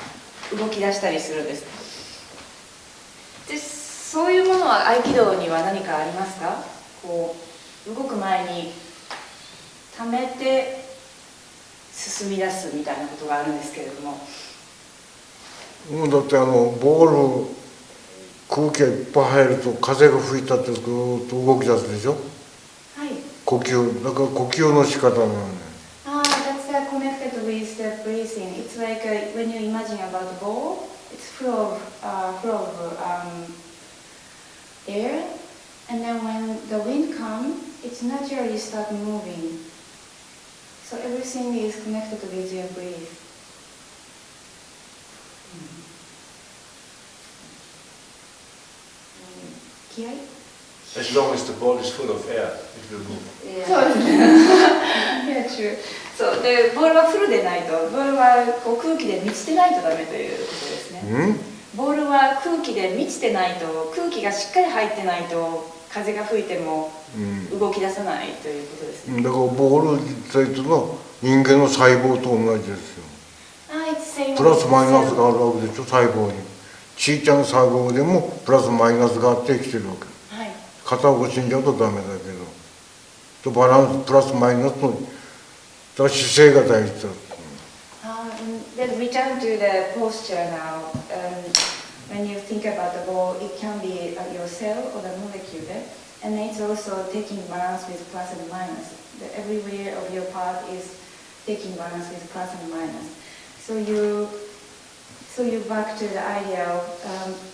A: 動き出したりするんです。で、そういうものは合気道には何かありますか？こう動く前にためて進み出すみたいなことがあるんですけれども。
E: だってボール空気がいっぱい入ると風が吹いたってずっと動き出すでしょ。
A: はい。
E: 呼吸だから呼吸の仕方なんだよ。
A: That's connected with the breathing. It's like when you imagine about the ball, it's full of air, and then when the wind comes, it's naturally start moving. So everything is connected with your breath.
D: As long as the ball is full of air, it will move.
A: Yeah, true. そうでボールはフルでないと、ボールはこう空気で満ちてないとダメということですね。ボールは空気で満ちてないと、空気がしっかり入ってないと風が吹いても動き出さないということですね。
E: だからボール自体との人間の細胞と同じですよ。プラスマイナスがあるわけでしょ、細胞に。ちいちゃな細胞でもプラスマイナスがあって生きてるわけ。片方死んじゃうとダメだけど、とバランスプラスマイナスの姿勢が大事だ。
A: Let's return to the posture now. When you think about the ball, it can be your cell or the molecule, and it's also taking balance with plus and minus. Everywhere of your part is taking balance with plus and minus. So you back to the idea of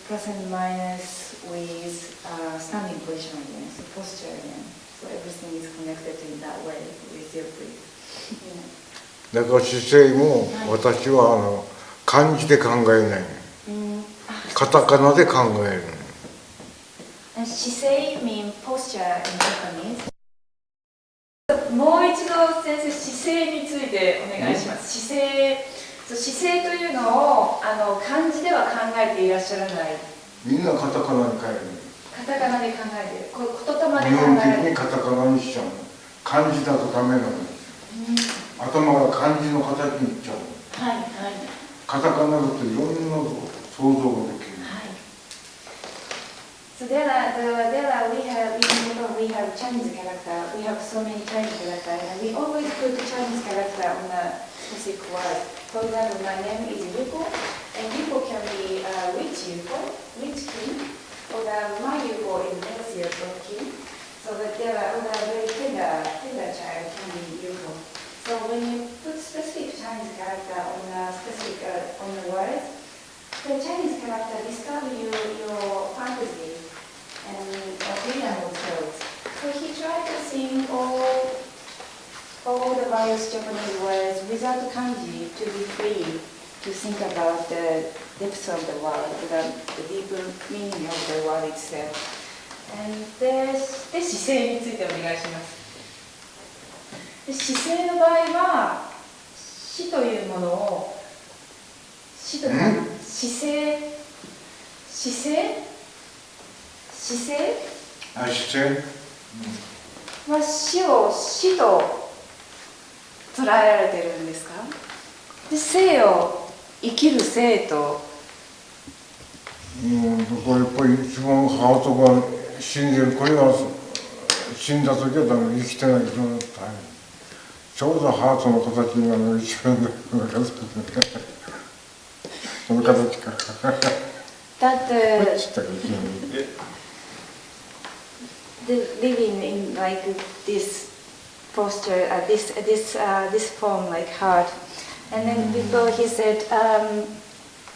A: plus and minus with standing position again, so posture again. So everything is connected in that way with your breath.
E: だから姿勢も私は漢字で考えない。カタカナで考える。
A: 姿勢 means posture in Japanese. もう一度先生、姿勢についてお願いします。姿勢というのを漢字では考えていらっしゃらない
E: みんなカタカナに変える。
A: カタカナで考えてる。言霊で考
E: 日本的
A: える。
E: にカタカナにしちゃうの。漢字だとダメなの。頭が漢字の形にいっちゃうの。
A: はいはい。
E: カタカナだといろんな想像ができる。
A: はい。So we have Chinese character. We have so many Chinese characters, and we always put Chinese character on a specific word. For example, my name is Yuko, and Yuko can be rich Yuko, rich king, or my Yuko is wealthy king. So that there are very tender child can be Yuko. So when you put specific Chinese character on a specific on the words, the Chinese character describe your fantasy and freedom of thoughts. So he tried to sing all the various Japanese words without kanji to be free to think about the depths of the word, the deeper meaning of the word itself. And で姿勢についてお願いします。で姿勢の場合は死というものを死と姿勢
E: あ、姿勢
A: は死と捉えられてるんですか？で生を生きる生と
E: これやっぱり一番ハートが死んでる。これは死んだ時はダメ、生きてないと大変。ちょうどハートの形になる一番の形この形か。
A: That the living in like this posture, this form like heart, and then before he said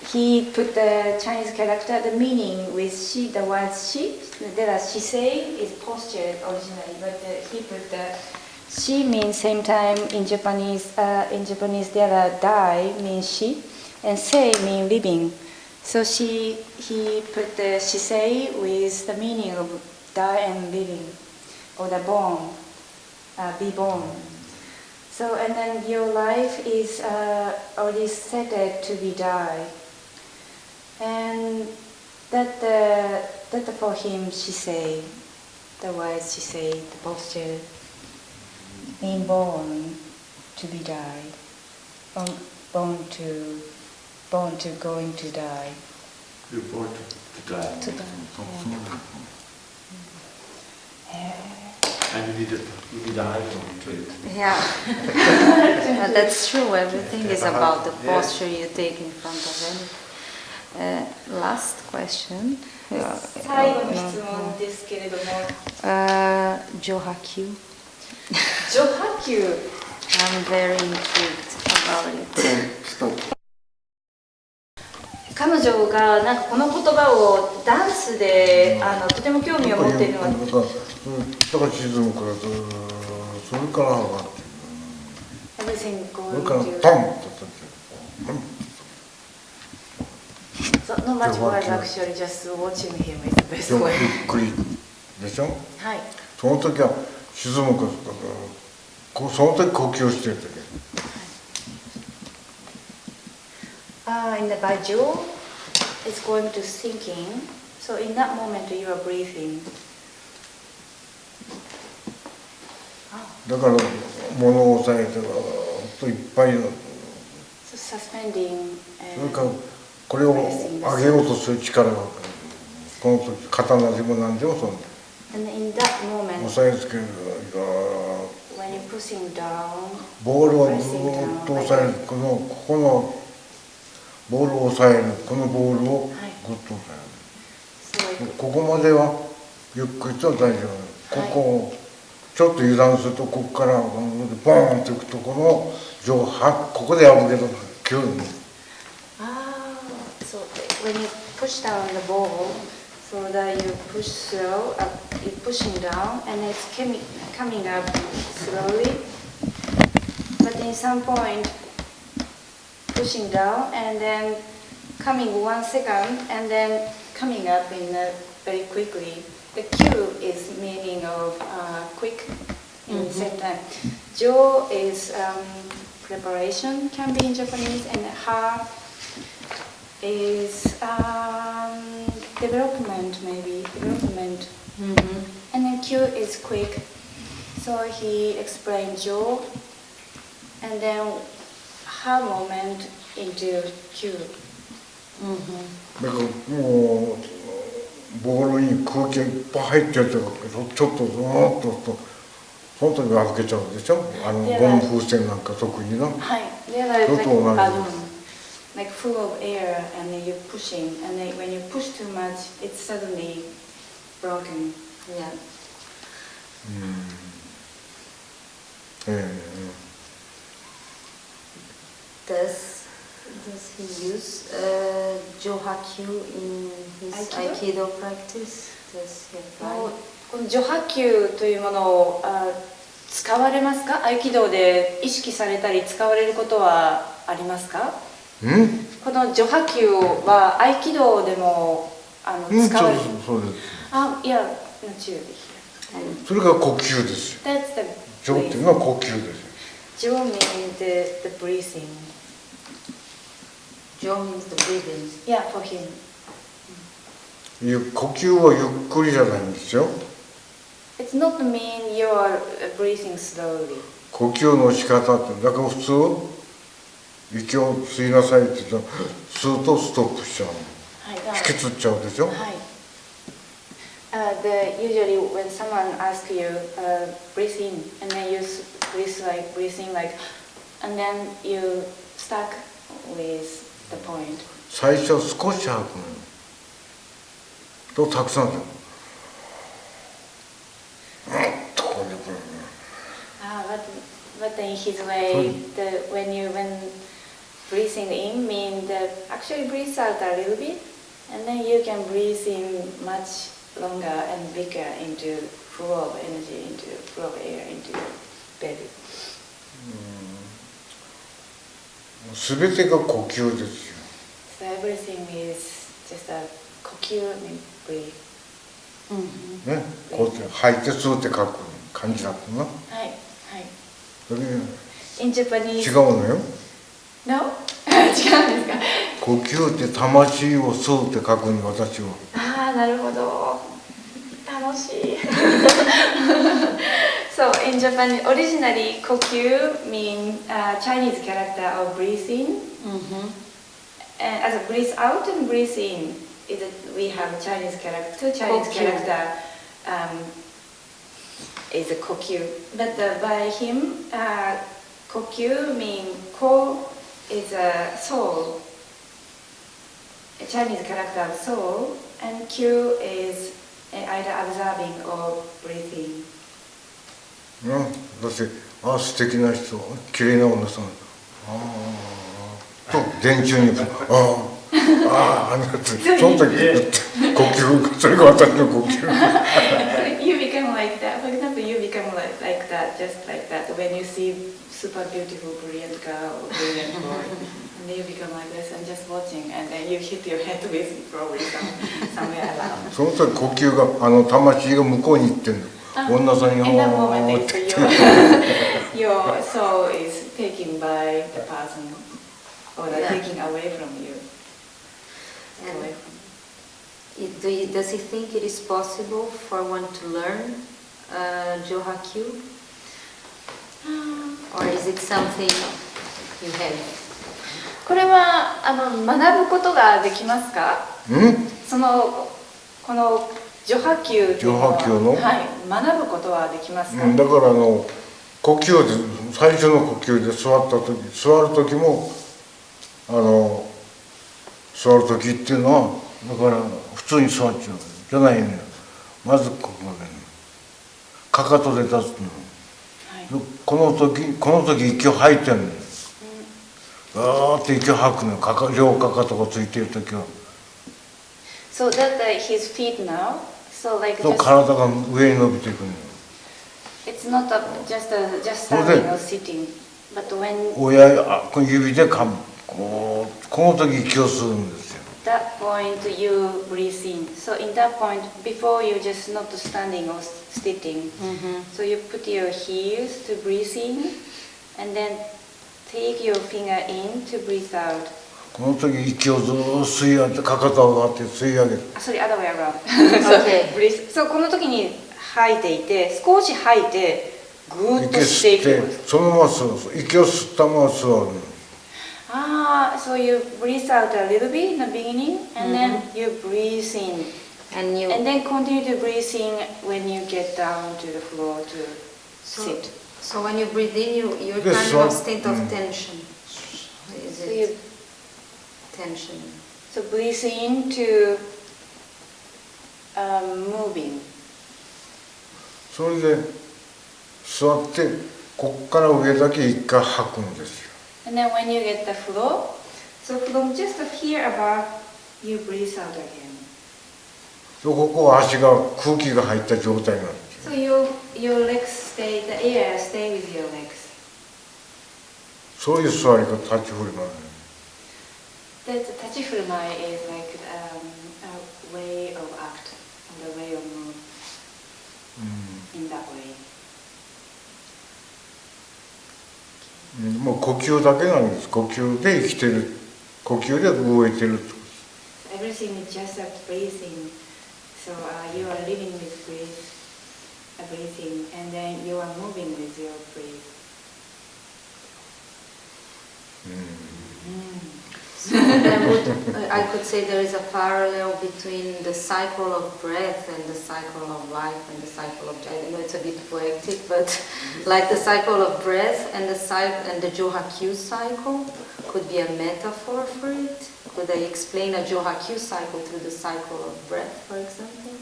A: he put the Chinese character, the meaning with she, the word she. There are shisei is posture originally, but he put the she means same time in Japanese. In Japanese there are die means she, and sei mean living. So he put the shisei with the meaning of die and living, or the born, be born. So and then your life is already set to be die, and that for him shisei, the word shisei, the posture, being born to be died, born to going to die.
D: You're born to die.
A: To die. Yeah.
D: And you need a icon to it.
B: Yeah, that's true. Everything is about the posture you take in front of anything. Last question.
A: 最後の質問ですけれども、
B: 上波球。
A: 上波球。
B: I'm very intrigued about it.
A: 彼女がなんかこの言葉をダンスでとても興味を持っているのは。
E: だから沈むからそれから上がって。それからパンと。
A: So no much was actually just watching him is the best way.
E: ゆっくりでしょ。
A: はい。
E: その時は沈むから、その時呼吸してる時。
A: In the Baijiu, it's going to sinking. So in that moment, you are breathing.
E: だから物を押さえてといっぱい。
A: So suspending.
E: それからこれを上げようとする力がこの時刀でも何でもそう。
A: And in that moment,
E: 押さえつける。
A: when you're pushing down,
E: ボールをずっと押さえるここのボールを押さえるこのボールをグッと押さえる。ここまではゆっくりと大丈夫。ここをちょっと油断するとここからボーンといくとこの上波ここで破ける急に。
A: So when you push down the ball, so that you push slow, you're pushing down, and it's coming up slowly. But in some point, pushing down and then coming 1 second, and then coming up in very quickly. The Q is meaning of quick in the same time. Jo is preparation, can be in Japanese, and ha is
C: development maybe, development.
B: Mm-hmm.
C: And then Q is quick. So he explained Jo, and then her moment into Q.
B: Mm-hmm.
E: だからもうボールに空気がいっぱい入ってるとちょっとずーっとその時は預けちゃうでしょゴム風船なんか特にな
C: はい。They are like
E: ちょっと同じ
C: balloon, like full of air, and then you're pushing, and then when you push too much, it's suddenly broken.
B: Yeah.
E: え
B: Does he use Johakyu in his
C: Aikido?
B: Aikido practice? Does he apply?
C: この序波球というものを使われますか？合気道で意識されたり使われることはありますか？この序波球は合気道でも使われる。
E: そうです。
C: いや、naturally.
E: それが呼吸ですよ。
C: That's the
E: ジョっていうのは呼吸ですよ。
C: Jo means the breathing.
B: Jo means the breathing.
C: Yeah, for him.
E: 呼吸はゆっくりじゃないんですよ。
C: It's not mean you are breathing slowly.
E: 呼吸の仕方ってだから普通息を吸いなさいって言ったら吸うとストップしちゃうの。引きつっちゃうでしょ。
C: はい。Usually when someone asks you breathe in and then you breathing like and then you stuck with the point.
E: 最初は少し吐くのよ。とたくさん吐く。とこういうことね。
C: But in his way, when breathing in mean that actually breathe out a little bit, and then you can breathe in much longer and bigger into flow of energy, into flow of air into your belly.
E: すべてが呼吸ですよ。
C: So everything is just a 呼吸 mean breathe.
E: ね、こうやって吐いて吸うって書く感じだったな。
C: はいはい。
E: それ
C: In Japanese.
E: 違うのよ。
C: No? 違うんですか。
E: 呼吸って魂を吸うって書くに私は。
C: なるほど。楽しい。So in Japan, originally 呼吸 mean Chinese character of breathing. And as a breathe out and breathe in, we have Chinese character. Two Chinese character is a 呼吸. But by him, 呼吸 mean ko is a soul. A Chinese character of soul, and Q is either observing or breathing.
E: だって素敵な人、綺麗な女さん、と電柱にその時呼吸、それが私の呼吸。
C: You become like that. For example, you become like that, just like that. When you see super beautiful, brilliant girl or brilliant boy, and then you become like this and just watching, and then you hit your head with probably somewhere around.
E: その時呼吸が魂が向こうに行ってんの。女さんに
C: In that moment, your soul is taken by the person, or taking away from you. Away from.
B: Does he think it is possible for one to learn Johakyu? Or is it something you have?
C: これは学ぶことができますか？この序波球というのは、はい、学ぶことはできますか？
E: だから呼吸で最初の呼吸で座る時も座る時っていうのはだから普通に座っちゃうじゃないのよ。まずここまでかかとで立つの、はい、この時息を吐いてんのよ。って息を吐くのよ。両かかとがついてる時は。
C: So that his feet now, so like
E: 体が上に伸びていくのよ。
C: It's not just standing or sitting, but when
E: 指でこの時息を吸うんですよ。
C: That point you breathe in. So in that point, before you just not standing or sitting, so you put your heels to breathe in, and then take your finger in to breathe out.
E: この時息をずっと吸い上げて、かかとを上がって吸い上げる。
A: それ、other way around.
B: Okay.
A: breathe. そう、この時に吐いていて、少し吐いて、ぐーっと
E: 息
A: していく。
E: 吸って、そのまま吸う。息を吸ったまま座る。
A: So you breathe out a little bit in the beginning, and then you breathe in.
B: And you.
A: And then continue to breathe in when you get down to the floor to sit.
B: So when you breathe in, you're
E: Yes,
B: kind
E: so-
B: of state of tension. Is
A: So,
B: it
A: you,
B: tension?
A: so breathe in to moving.
E: それで座って、こっから上だけ一回吐くんですよ。
A: And then when you get the floor, so from just here above, you breathe out again.
E: ここは足が空気が入った状態なんですよ。
A: So your legs stay, the air stay with your legs.
E: そういう座り方、立ち振る舞い。
A: That tachifurumai is like a way of act, and a way of move in that way.
E: もう呼吸だけなんです。呼吸で生きてる。呼吸で動いてる。
A: Everything is just a breathing. So you are living with breathing, and then you are moving with your breath.
B: So then I could say there is a parallel between the cycle of breath and the cycle of life and the cycle of, I know it's a bit poetic, but like the cycle of breath and the Johakyu cycle could be a metaphor for it. Could I explain a Johakyu cycle through the cycle of breath, for example?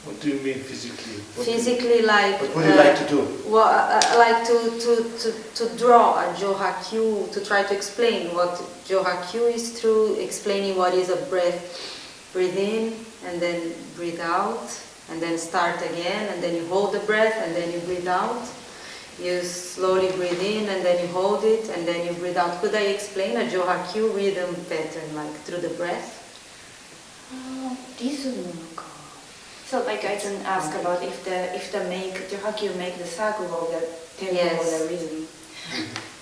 D: What do you mean physically?
B: Physically, like
D: What would you like to do?
B: well, I like to draw a Johakyu, to try to explain what Johakyu is through explaining what is a breath. Breathe in and then breathe out and then start again and then you hold the breath and then you breathe out. You slowly breathe in and then you hold it and then you breathe out. Could I explain a Johakyu rhythm pattern, like through the breath?
A: So like I can ask about if the Johakyu make the circle of the tempo
B: Yes.
A: or the rhythm.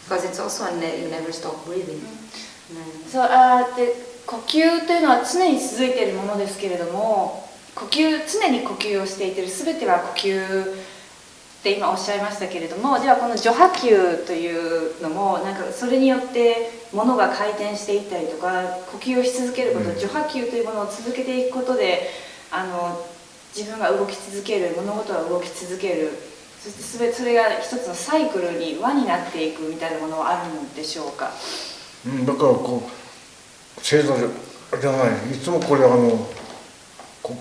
B: Because it's also you never stop breathing.
A: So で呼吸というのは常に続いているものですけれども、常に呼吸をしていている、全ては呼吸って今おっしゃいましたけれども、ではこの序波球というのもなんかそれによって物が回転していったりとか、呼吸をし続けること、序波球というものを続けていくことで自分が動き続ける、物事が動き続ける、そしてそれが一つのサイクルに輪になっていくみたいなものはあるんでしょうか。
E: だからこう正座じゃない。いつもこれ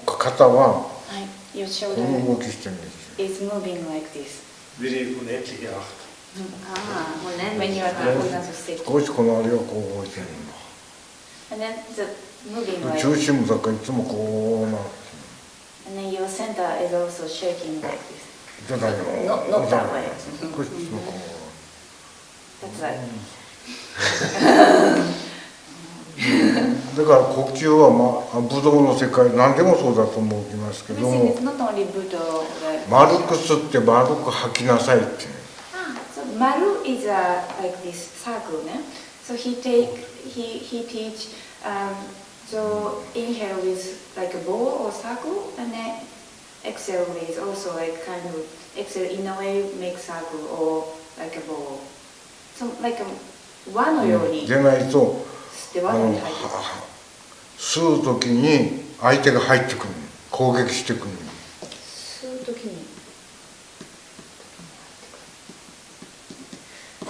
E: 肩はこ
A: Your
E: の
A: shoulder
E: 動きしてるんですよ。
A: is moving like this.
D: Really unendliche Acht.
A: When you are in a state.
E: 少しこのあれがこう動いてるんだ。
A: And then the moving like
E: 中心部だからいつもこうなる。
A: and then your center is also shaking like this.
E: じゃないの。
A: Not that way.
E: 少しいつもこ
A: That's right.
E: だから呼吸は武道の世界何でもそうだと思いますけど
A: Everything
E: も
A: is not only Buddha.
E: 丸く吸って丸く吐きなさいって。
A: So Maru is like this circle, ne? So he teach so inhale with like a ball or circle, and then exhale with also like kind of exhale in a way make circle or like a ball. So like a 輪のように
E: でないと
A: 吸って輪のように入っていく。
E: 吸う時に相手が入ってくる、攻撃してくる。
A: 吸うときに。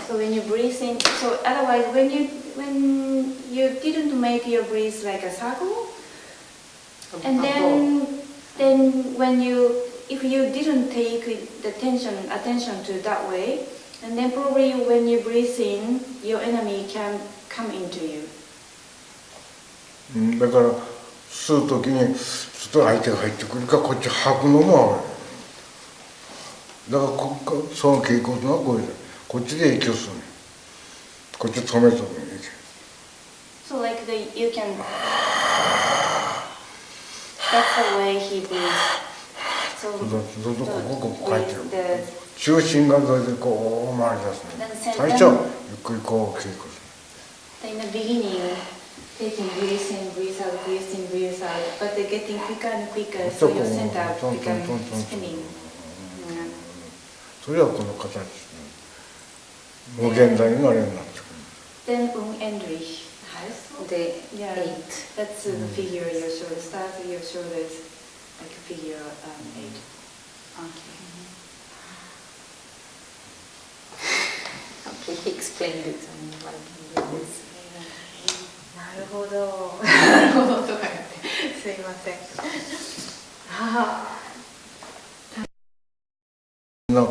A: So when you breathe in, so otherwise when you didn't make your breath like a circle, and then when if you didn't take the attention to that way, and then probably when you breathe in, your enemy can come into you.
E: だから吸う時に吸うと相手が入ってくるからこっち吐くのもある。だからその傾向というのはこういうこっちで息を吸う。こっち止めとく。
A: So like you can. That's the way he breathes. So
E: どうぞここ書いてる。
A: the
E: 中心がどうでこう回り出すね。最初ゆっくりこう稽古する。
A: In the beginning, taking breath in, breathe out, breathe in, breathe out, but they're getting quicker and quicker, so your center becoming spinning.
E: それはこの形、無限大のあれになってくる。
A: Then unendlich heißt
B: The
A: yeah,
B: 8.
A: that's the figure your shoulders, start with your shoulders like a figure 8.
B: Okay, he explained it like this.
A: なるほど。なるほどとか言ってすいません。はあ。
E: みんな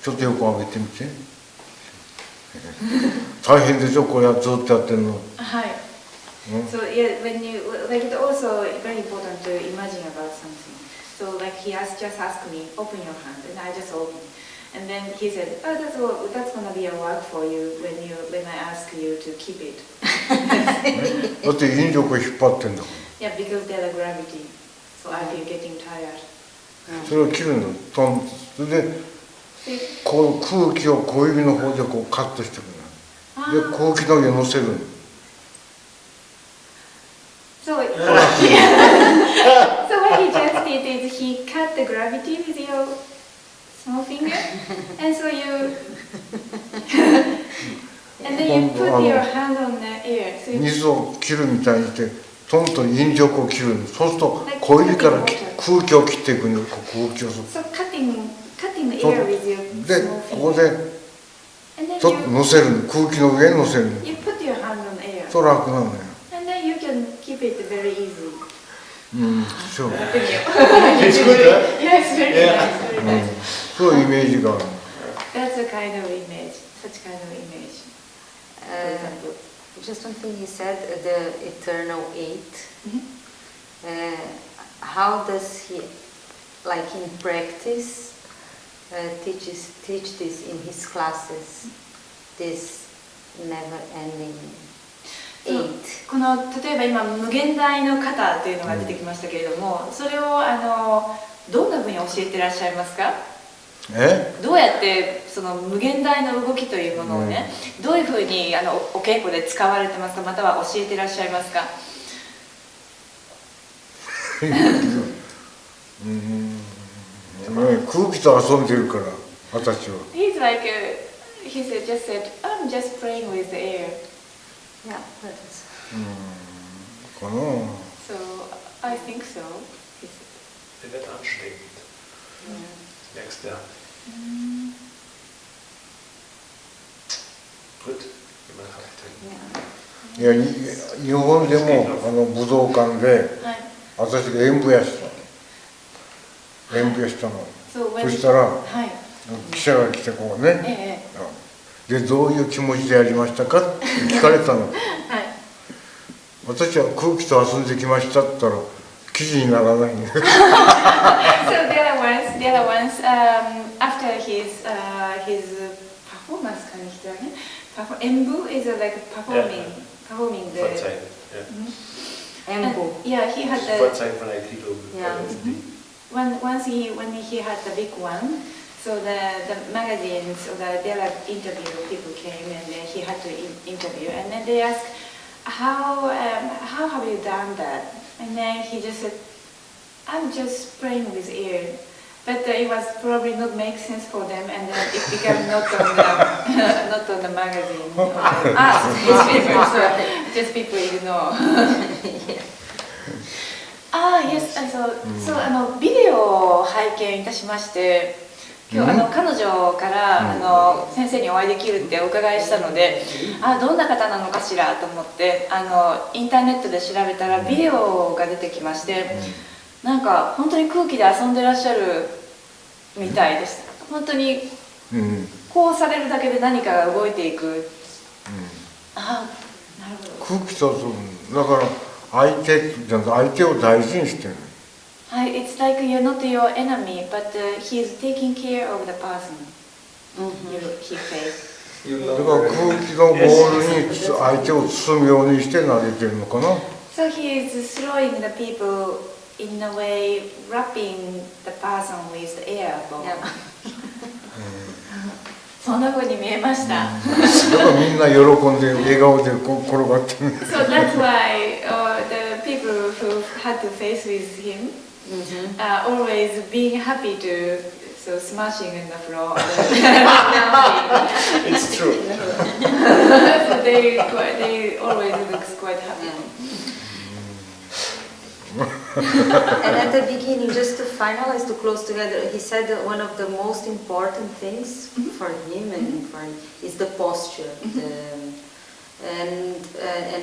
E: ちょっと横上げてみて。大変でしょこれはずっとやってるの。
A: はい。So yeah, when you like it's also very important to imagine about something. So like he just asked me, open your hand, and I just opened. And then he said, oh, that's gonna be a work for you when I ask you to keep it.
E: だって引力を引っ張ってんだもん。
A: Yeah, because there's a gravity. So I feel getting tired.
E: それを切るの、トンと。それで、こう空気を小指の方でこうカットしてくるの。で、空気の上に乗せるの。
A: So what he just did is he cut the gravity with your small finger, and so you, and then you put your hand on the air. So
E: 水を切るみたいにしてトンと引力を切るの。そうすると小指から空気を切っていくの。空気を。
A: So cutting the air with your
E: で
A: small
E: ここ
A: finger.
E: で
A: And then
E: ちょっと乗せるの。空気の上に乗せるの。
A: you put your hand on air.
E: そう楽なのよ。
A: And then you can keep it very easy.
E: そう。
D: It's good, huh?
A: Yes, very nice, very nice.
E: そういうイメージがある。
A: That's a kind of image, such kind of image. For example.
B: Just one thing he said, the eternal 8. How does he, like in practice, teach this in his classes? This never-ending 8.
A: この例えば今無限大の型というのが出てきましたけれども、それをどんなふうに教えていらっしゃいますか？どうやってその無限大の動きというものをね、どういうふうにお稽古で使われてますか、または教えていらっしゃいますか？
E: 空気と遊んでるから私は。
A: He's like he just said, I'm just playing with the air.
B: Yeah, that's.
E: かな。
A: So I think so. He said.
D: Der wird ansteckend. Das merkst du ja. Gut, jemand hat den.
E: いや日本でも武道館で私が演舞やしたの。そしたら記者が来てこうね。でどういう気持ちでやりましたかって聞かれたの。私は空気と遊んできましたって言ったら記事にならないね。
A: So the other ones, after his performance かにしてね。演舞 is like performing the. Yeah, he had the.
D: Vorzeigen von Aikido.
A: Yeah. When he had the big one, so the magazines or the other interview people came and then he had to interview, and then they asked, how have you done that? And then he just said, I'm just playing with air. But it was probably not make sense for them, and then it became not on the magazine. Just people ignore. Yes. So ビデオを拝見いたしまして、今日彼女から先生にお会いできるってお伺いしたので、どんな方なのかしらと思ってインターネットで調べたらビデオが出てきまして。なんか本当に空気で遊んでらっしゃるみたいです。本当にこうされるだけで何かが動いていく。なるほど。
E: 空気と遊ぶ。だから相手を大事にしてる。
A: はい、It's like you're not your enemy, but he's taking care of the person. He faced.
E: だから空気のボールに相手を包むようにして投げてるのかな。
A: So he is throwing the people. In a way, wrapping the person with the air ball. そんな風に見えました。
E: だからみんな喜んで笑顔でこう転がってる。
A: So that's why the people who had to face with him always being happy to so smashing in the floor.
F: It's true.
A: So they always looks quite happy.
B: And at the beginning, just to finalize, to close together, he said that one of the most important things for him and for is the posture. And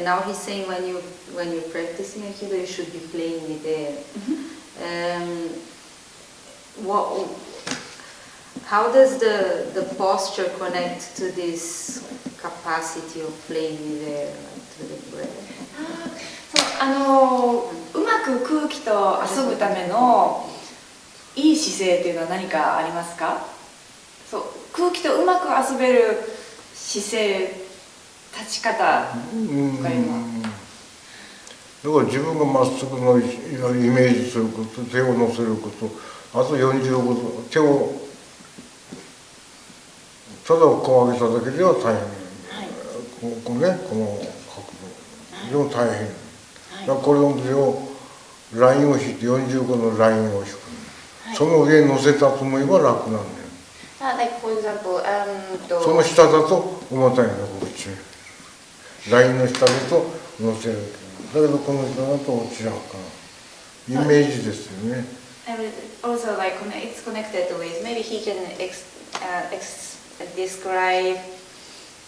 B: now he's saying when you're practicing Aikido, you should be playing with air. How does the posture connect to this capacity of playing with air, like to the breath?
A: そううまく空気と遊ぶためのいい姿勢っていうのは何かありますか？そう空気とうまく遊べる姿勢、立ち方とかいうのは。
E: だから自分がまっすぐのイメージすること、手を乗せること、あと45度、手をただこう上げただけでは大変。このね、この角度でも大変。だからこれをラインを引いて45度のラインを引く。その上に乗せたと思えば楽なんだよ。
A: Like for example,
E: その下だと重たいんだ、こっち。ラインの下だと乗せる。だけどこの下だと落ちちゃうから。イメージですよね。
A: Also, like it's connected with maybe he can describe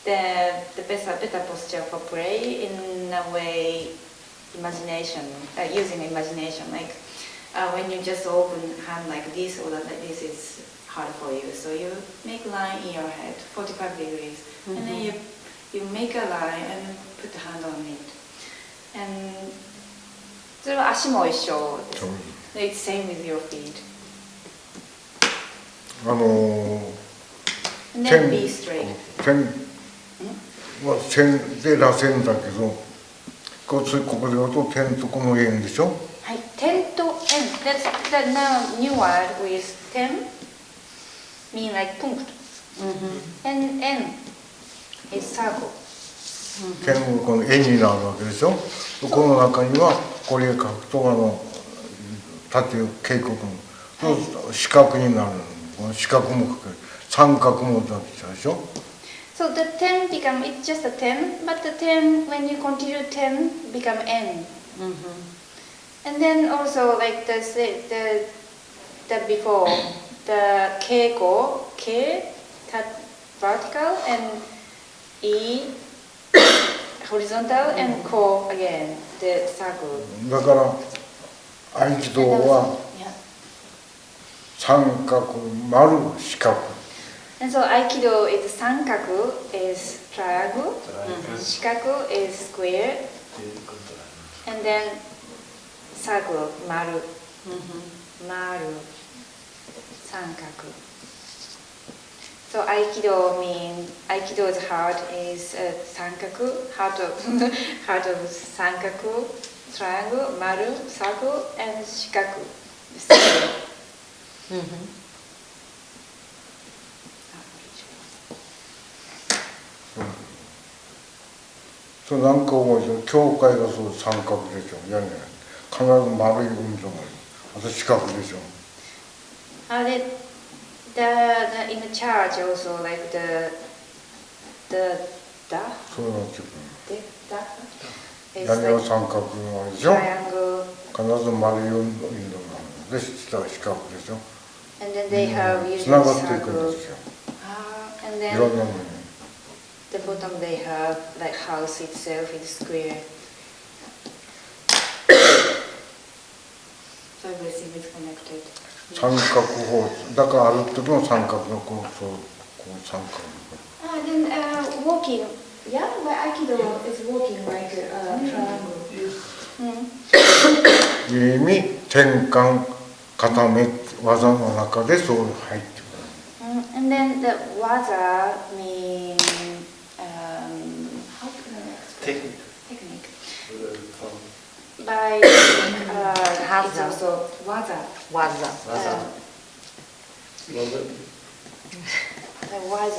A: the better posture for play in a way, imagination, using imagination. Like when you just open hand like this or like this is hard for you. So you make a line in your head, 45 degrees, and then you make a line and put the hand on it. And それは足も一緒です。It's same with your feet. And then be straight.
E: 点は線で螺旋だけど、ここで言うと点とこの円でしょ。
A: はい、点と円。That's now new word with 点mean like punkt. And 円 is circle.
E: 点がこの円になるわけでしょ。この中にはこれ書くと縦渓谷の四角になる。四角も書ける。三角もできちゃうでしょ。
A: So the 10 become, it's just a 10, but the 10, when you continue 10, become n. And then also like the before, the keiko, k, vertical, and e, horizontal, and ko again, the circle.
E: だから合気道は三角、丸、四角。
A: And so Aikido is sankaku, is triangle, shikaku is square, and then circle, maru, maru, sankaku. So Aikido's heart is sankaku, heart of sankaku, triangle, maru, circle, and shikaku.
E: そうなんか思うでしょ。教会がそう三角でしょ。いやね、必ず丸い運動がある。あと四角でしょ。
A: In the church also like the
E: そうなんですよ。
A: is
E: 屋根は
A: like
E: 三角のあれでしょ。
A: triangle.
E: 必ず丸い運動がある。で、下は四角でしょ。
A: And then they have
E: つ
A: usually
E: ながっていくん
A: circle.
E: ですよ。
A: And
E: いろん
A: then
E: なものに。
A: the bottom they have like house itself is square. So everything is connected.
E: 三角法だから歩く時も三角のこう三角。
A: Then walking, yeah, but Aikido is walking like a triangle.
E: いう意味転換固め技の中でそう入ってくる。
A: And then the waza means how can I explain? Technique. By it's also waza.
B: Waza.
A: was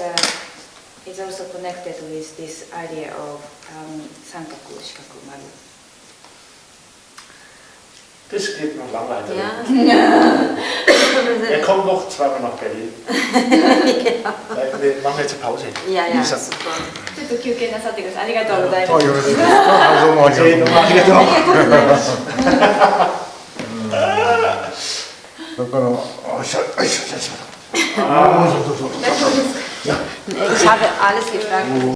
A: is also connected with this idea of 三角、四角、丸。
D: Das geht noch lang weiter.
B: Ja.
D: Er kommt noch zweimal nach Berlin. Wir machen jetzt eine Pause.
B: Ja, ja,
D: Lisa.
B: super.
A: ちょっと休憩なさってください。ありがとうござい
E: あ、
A: ます。
E: よろしいですか。どうもありがとう。
D: どうもありがとう。
E: だから、あ、しゃ、あ、しゃ、しゃ、しゃ。あ、そうそうそう。
B: Ich habe alles gefragt.